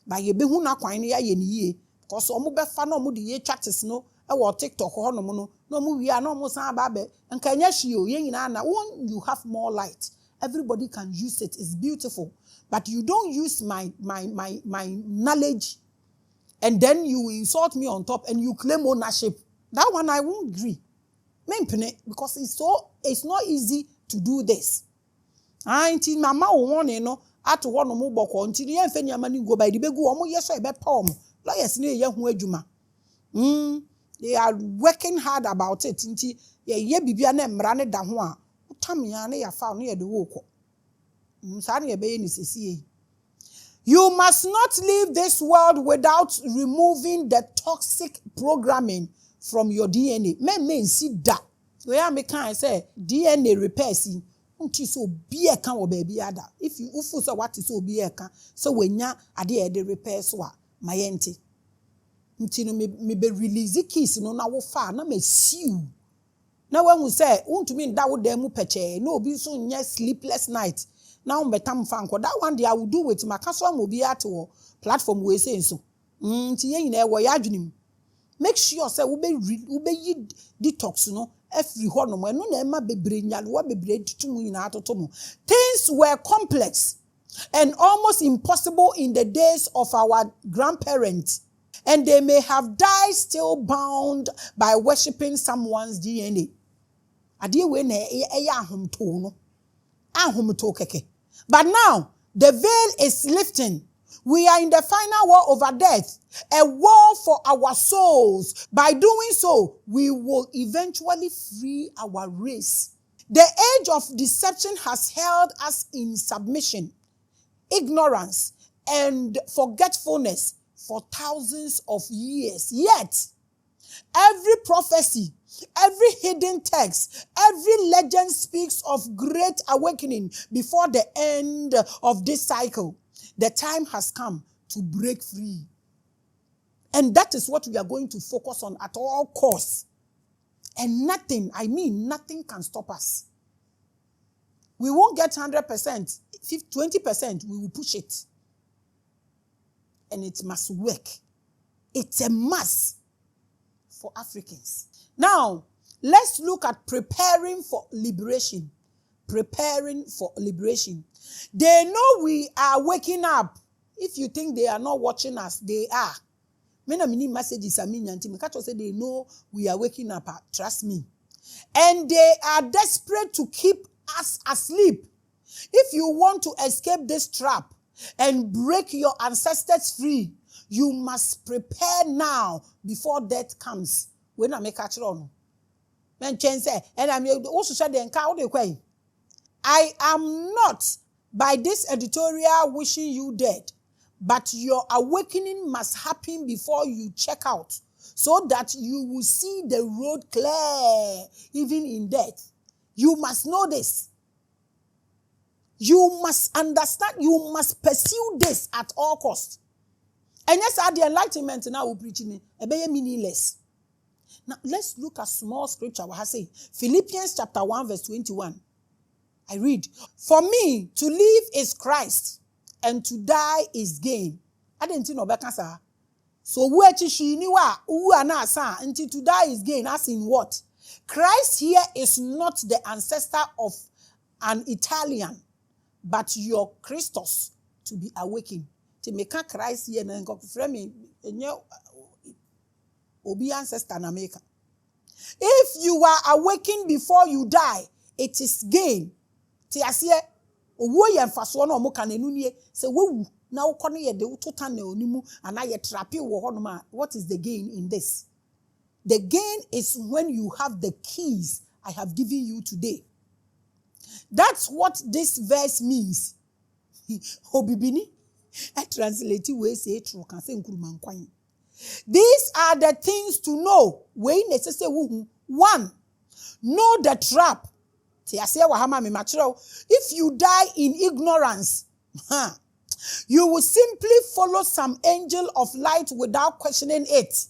Ba ye be hu na kwan ya ye ni yie because omo be fa na omo de ye chatters no e wo TikTok ho no mo no na omo wi a na omo san ba be nka nya hwie o ye nyina na when you have more light everybody can use it. It's beautiful, but you don't use my knowledge and then you insult me on top and you claim ownership. That one I won't agree. Because it's not easy to do this. Auntie mama won no at one no mo boko until ye mfa nyama ni go by the begu omo yeso e be pom lawyers na ye hu adwuma. They are working hard about it until ye bibia na emra ne da ho a utamia na ya fa no ye de wo ko. Sa na ye be ni sesiye. You must not leave this world without removing the toxic programming from your DNA. Men see that. Where me can say DNA repairs. Unti so be a can or baby ada. If you ufu so what is so be a can so when ya ade the repairs wa my ente. Unti no me be release keys no na wo fa na me siu. Now when we say unto me that would demu peche no be so nya sleepless night. Now betam fanko that one day I will do with my castle will be at platform we say so. Nti yen na we adwenim. Make sure say we be detox no every ho no no na ema bebre nyalewa bebre tutu nyina atoto mo. Things were complex and almost impossible in the days of our grandparents, and they may have died still bound by worshiping someone's DNA. Ade we na eya ahomto no. Ahomto keke. But now the veil is lifting. We are in the final war over death, a war for our souls. By doing so, we will eventually free our race. The age of deception has held us in submission, ignorance, and forgetfulness for thousands of years. Yet, every prophecy, every hidden text, every legend speaks of great awakening before the end of this cycle. The time has come to break free. And that is what we are going to focus on at all costs. And nothing, I mean nothing can stop us. We won't get 100%, 20%, we will push it. And it must work. It's a must for Africans. Now, let's look at preparing for liberation. Preparing for liberation. They know we are waking up. If you think they are not watching us, they are. Many messages are mean and say they know we are waking up. Trust me. And they are desperate to keep us asleep. If you want to escape this trap and break your ancestors free, you must prepare now before death comes. When I make a tron. Men change say, and I'm also said the encounter. I am not by this editorial wishing you dead, but your awakening must happen before you check out, so that you will see the road clear, even in death. You must know this. You must understand. You must pursue this at all costs. And yes, at the enlightenment now we're preaching a very meaningless. Now let's look at small scripture. What I say, Philippians chapter 1 verse 21. I read, for me to live is Christ and to die is gain. I didn't know about cancer. So where she knew who are not until to die is gain. As in what? Christ here is not the ancestor of an Italian, but your Christos to be awakened. To make Christ here and go frame obi ancestor na make. If you are awakened before you die, it is gain. Ti asie owo ye mfaso na omo kan enu nie se wewu na wo kone ye de totan na onimu ana ye trapi wo hono ma. What is the gain in this? The gain is when you have the keys I have given you today. That's what this verse means. Obibini. I translate we say true can say nkuruma nkwan. These are the things to know. We necessary one. Know the trap. If you die in ignorance, you will simply follow some angel of light without questioning it,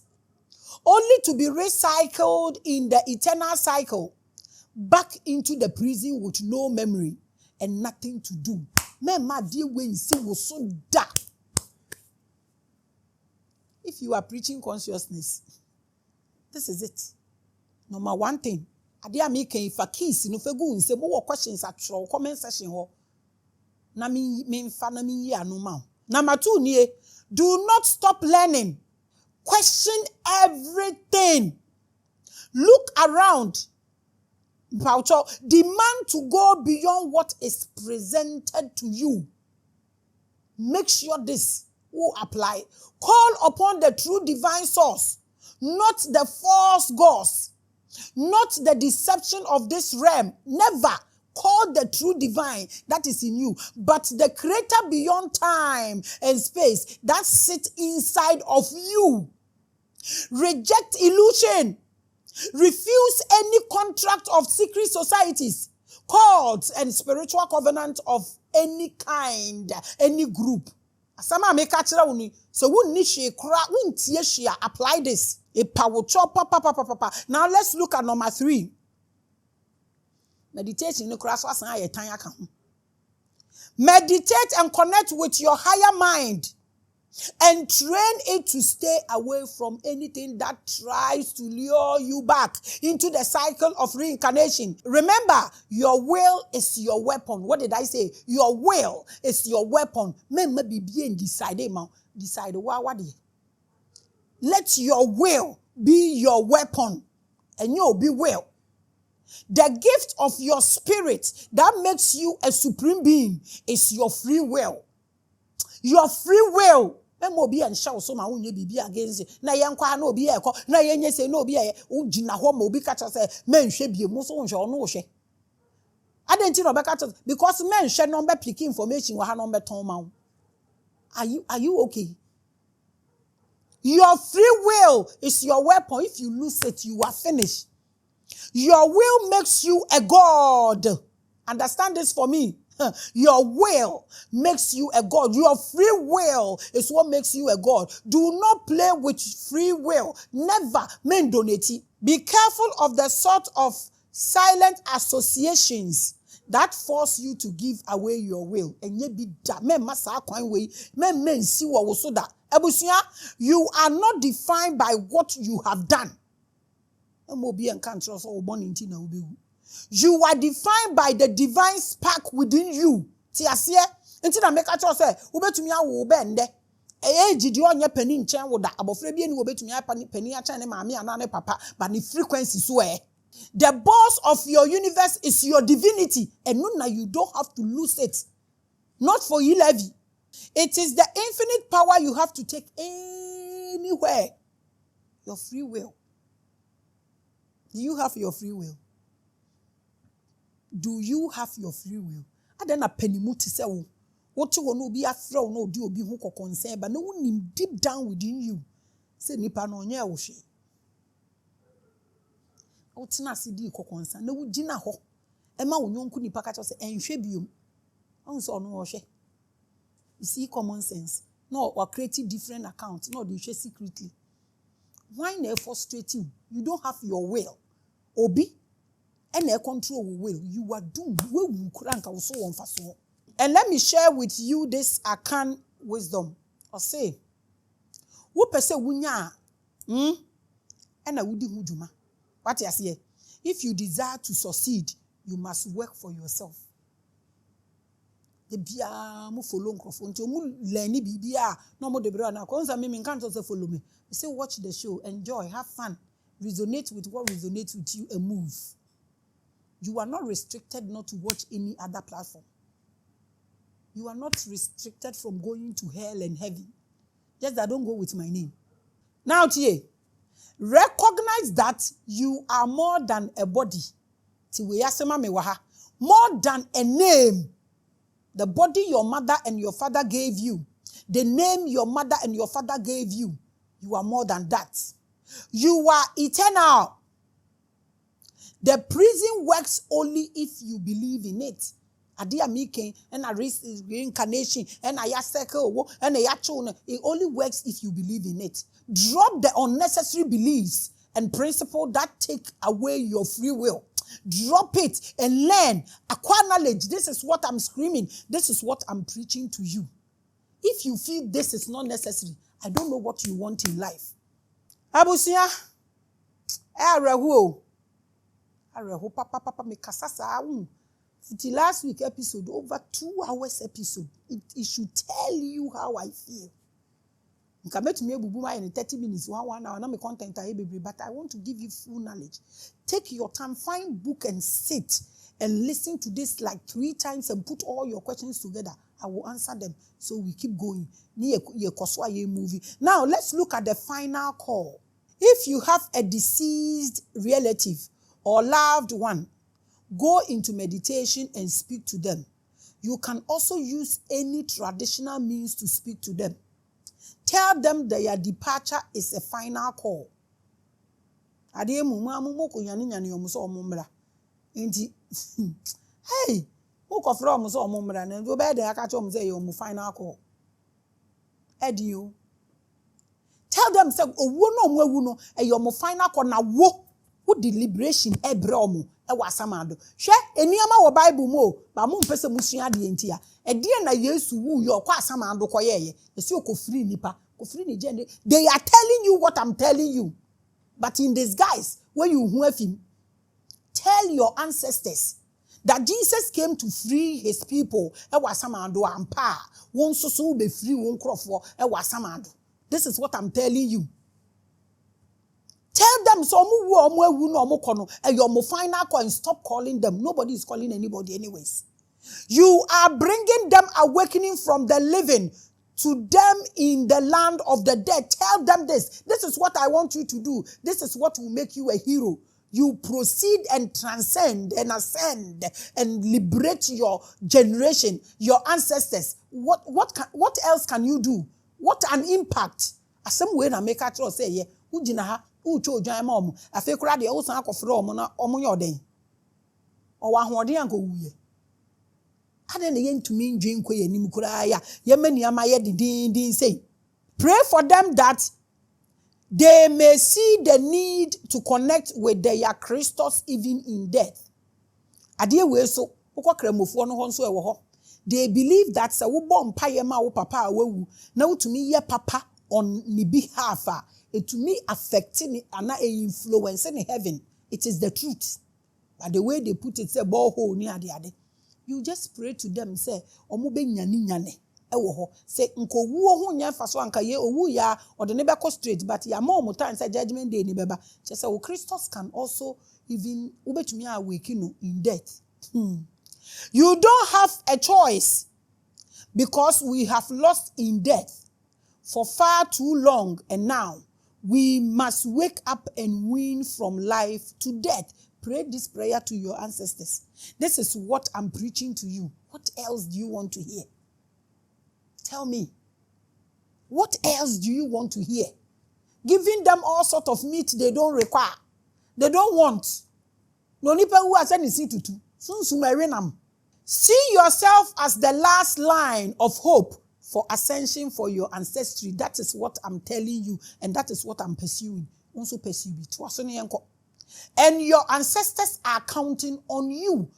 only to be recycled in the eternal cycle, back into the prison with no memory and nothing to do. If you are preaching consciousness, this is it. Number one thing. Adia me ken fa keys no fegu nse mo questions at comment section ho. Na me mfa na me yi anoma. Number 2 nie, do not stop learning. Question everything. Look around. Demand to go beyond what is presented to you. Make sure this will apply. Call upon the true divine source, not the false gods, not the deception of this realm. Never call the true divine that is in you, but the creator beyond time and space that sits inside of you. Reject illusion. Refuse any contract of secret societies, cults, and spiritual covenant of any kind, any group. Asama make achira uni. So wunni she kra wuntie she apply this. Now let's look at number 3. Meditation no kra so asan ayetan aka ho. Meditate and connect with your higher mind and train it to stay away from anything that tries to lure you back into the cycle of reincarnation. Remember, your will is your weapon. What did I say? Your will is your weapon. Decide what. Let your will be your weapon, and you'll be well. The gift of your spirit that makes you a supreme being is your free will. Your free will. Be and shout so my own be against it. Na yankwa no be eko. Na yenye say no be ujina ho ma obi catch say men hwe bi mu so unhwe no hwe. Adenti no be catch because men hwe no be pick information wa ha no be ton ma. Are you okay? Your free will is your weapon. If you lose it, you are finished. Your will makes you a god. Understand this for me. Your will makes you a god. Your free will is what makes you a god. Do not play with free will. Never. Men donate. Be careful of the sort of silent associations that force you to give away your will. And ye be that men masa kwan way. Men see what was so that. Ebusia, you are not defined by what you have done. You are defined by the divine spark within you. Tiasie, enti make a choice say, ubetumi awo bende. Jidi onye penny nchen wo da abofre bi eni obetumi penny acha ne maame ana ne papa, but the frequency so The boss of your universe is your divinity, and no, you don't have to lose it. Not for you, Levi. It is the infinite power you have to take anywhere. Your free will. Do you have your free will? Do you have your free will? And then a penny say, what you want to be afraid no do be who concern, but no one deep down within you. Say nipa no nya wo hwe. Otina sidi ko concern na wo gina ho. E ma wo nyonku nipa ka say enhwe biom. On so no wo hwe. You see common sense. No, or creating different accounts. No, they share secretly. Why not frustrating? You don't have your will. Obi, and a control will. You are doomed. And let me share with you this Akan wisdom. Or say, who pese wunya? And a woody hujuma. What you say? If you desire to succeed, you must work for yourself. The bia mu follow nkrofo nti mu learn bibia no mo de bra na ko nsa me can't also follow me. Say watch the show, enjoy, have fun, resonate with what resonates with you and move. You are not restricted not to watch any other platform. You are not restricted from going to hell and heaven. Just that don't go with my name. Now tie, recognize that you are more than a body. Ti we asema me wa ha. More than a name. The body your mother and your father gave you, the name your mother and your father gave you, you are more than that. You are eternal. The prison works only if you believe in it. Adia making and a reincarnation and a circle and a yachon. It only works if you believe in it. Drop the unnecessary beliefs and principles that take away your free will. Drop it and learn. Acquire knowledge. This is what I'm screaming. This is what I'm preaching to you. If you feel this is not necessary, I don't know what you want in life. Abusia, Arahu, Papa, me kasasa. The last week episode, over 2 hours episode, it should tell you how I feel. You can make me in 30 minutes, 1 hour, not my content, but I want to give you full knowledge. Take your time, find book and sit and listen to this like 3 times and put all your questions together. I will answer them. So we keep going. Now let's look at the final call. If you have a deceased relative or loved one, go into meditation and speak to them. You can also use any traditional means to speak to them. Tell them that your departure is a final call. Hey, final call. Edio. Tell them say your final call na wo deliberation ebromo wasamado. She eniama wo Bible mo ba mo mpese musua de entia. E de na Yesu wu yo kwa asamado koyeye. Esi okofiri nipa, kofiri ni gende. They are telling you what I'm telling you. But in disguise, when you hear him, tell your ancestors that Jesus came to free his people. E wasamado ampa. Won so be free won crofo e wasamado. This is what I'm telling you. Tell them so your final call and stop calling them. Nobody is calling anybody anyways. You are bringing them awakening from the living to them in the land of the dead. Tell them this. This is what I want you to do. This is what will make you a hero. You proceed and transcend and ascend and liberate your generation, your ancestors. What else can you do? What an impact. As some way na make a say yeah. Ujina ucho jama omu afi kura de o san akofro omu na omu yoden o wa hoden anko wuye ade ne yentumi ndwen ko yanim kura ya ye mani ama ye din say. Pray for them that they may see the need to connect with their Christos even in death. Ade we so ukokramofo no ho nso e wo ho. They believe that se wo bom paye ma wo papa awu na wutumi ye papa on ni behalf. It to me affecting and influence in heaven. It is the truth. But the way they put it, say borehole near the other. You just pray to them, say, Omube nyani nyane. Say nko wu ho nya fa so anka ye owu ya or the neighbor straight, but ya more mutan say judgment day ni beba. Just say Christos can also even ubetumi awaken in death. You don't have a choice because we have lost in death for far too long, and now we must wake up and win from life to death. Pray this prayer to your ancestors. This is what I'm preaching to you. What else do you want to hear? Tell me. What else do you want to hear? Giving them all sort of meat they don't require. They don't want. No nipa who has anything to do. See yourself as the last line of hope for ascension for your ancestry. That is what I'm telling you, and that is what I'm pursuing. Also pursue it. And your ancestors are counting on you.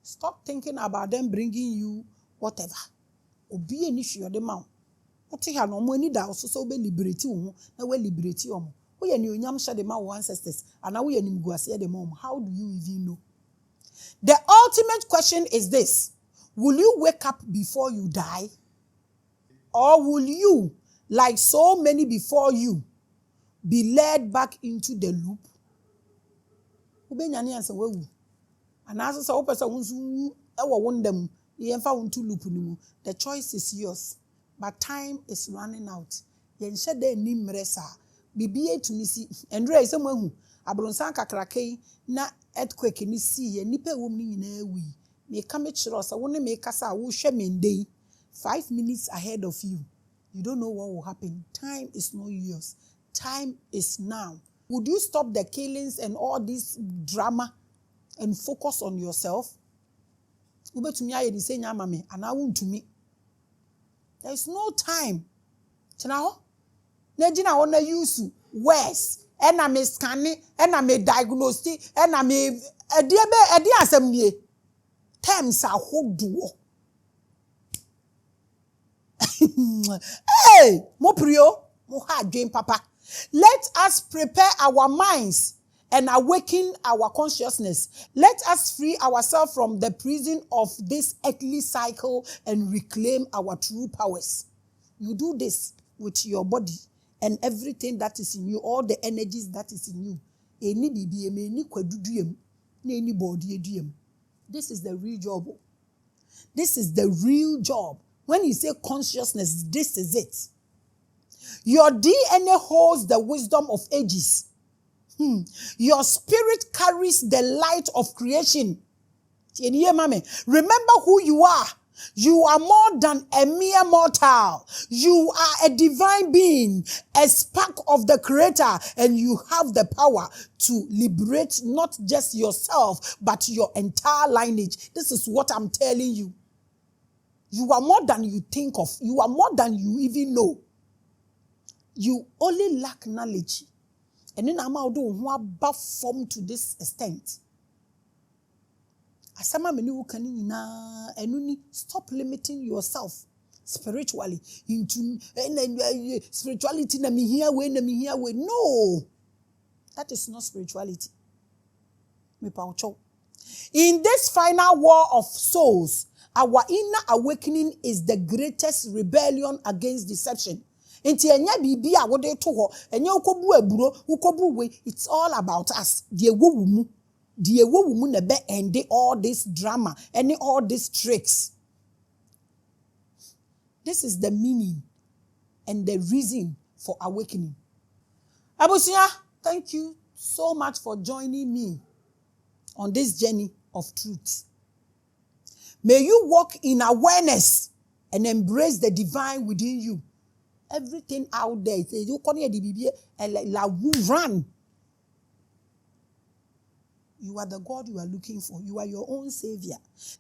Stop thinking about them bringing you whatever. Obi any sure the mount. What you have no money that so be liberty na we liberty omo. We any onyam share the man ancestors and now we any guase the mom. How do you even know? The ultimate question is this: will you wake up before you die? Or will you, like so many before you, be led back into the loop? And as a person the choice is yours. But time is running out. Bibi to me see and raise someone who Abronsan kakrake na earthquake ni see ye nipa wom ni nyina wi. Me come chros I want to make us a wo hwe mendei 5 minutes ahead of you. You don't know what will happen. Time is not yours. Time is now. Would you stop the killings and all this drama and focus on yourself? Ube to me aye di say nya mame ana won to me. There is no time. China na gina wona use words ena me scanning ena me diagnostic ena me edi asem nie terms ahodo. Hey, mo prio mo ha dream papa. Let us prepare our minds and awaken our consciousness. Let us free ourselves from the prison of this earthly cycle and reclaim our true powers. You do this with your body and everything that is in you, all the energies that is in you. This is the real job. This is the real job. When you say consciousness, this is it. Your DNA holds the wisdom of ages. Your spirit carries the light of creation. Remember who you are. You are more than a mere mortal. You are a divine being, a spark of the Creator, and you have the power to liberate not just yourself, but your entire lineage. This is what I'm telling you. You are more than you think of. You are more than you even know. You only lack knowledge. And then I'm out doing what form to this extent. Asama menu kanina enuni stop limiting yourself spiritually into spirituality na me here way. No, that is not spirituality. In this final war of souls, our inner awakening is the greatest rebellion against deception. It's all about us. And all this drama and all these tricks. This is the meaning and the reason for awakening. Abusia, thank you so much for joining me on this journey of truth. May you walk in awareness and embrace the divine within you. Everything out there, you run. You are the God you are looking for. You are your own savior.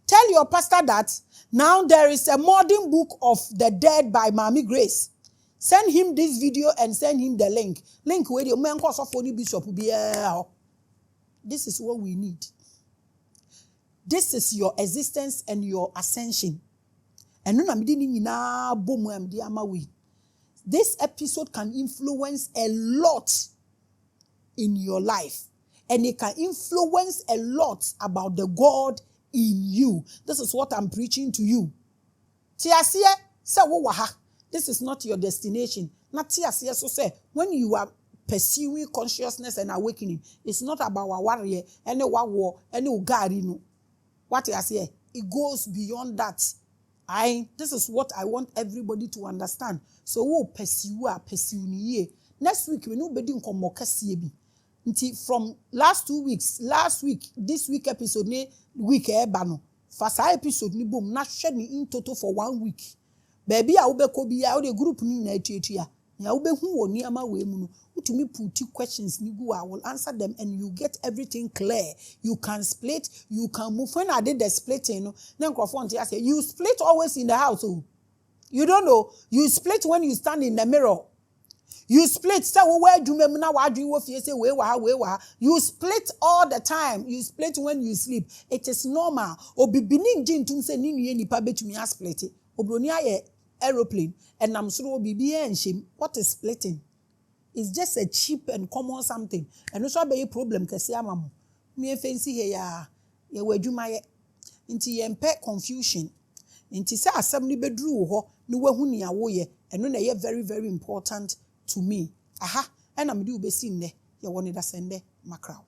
Tell your pastor that now there is a modern book of the dead by Maame Grace. Send him this video and send him the link. Link where the man calls for the bishop. This is what we need. This is your existence and your ascension. And this episode can influence a lot in your life. And it can influence a lot about the God in you. This is what I'm preaching to you. This is not your destination. When you are pursuing consciousness and awakening, it's not about a warrior, any war, any ugarino. What I say, it goes beyond that. This is what I want everybody to understand. So we pursue. Next week we nobody come from last 2 weeks, this week episode week fasa episode ni boom na share ni in total for 1 week. Baby a wobeko bia o de group ni na atuatua. Ya wobehu woni ama we mu no. Utumi put questions ni go I will answer them and you get everything clear. You can split, you can move. When I did the splitting, no, you split always in the house. Oh. You don't know. You split when you stand in the mirror. You split. You split all the time. You split when you sleep. It is normal. Split. Aeroplane. And I'm sure what is splitting? It's just a cheap and common something. And also be a problem me fancy here into confusion. Into say assembly bedru ho no wahu ni awoye eno na ye very very important to me. And I'm do be seen there. You want to send macro.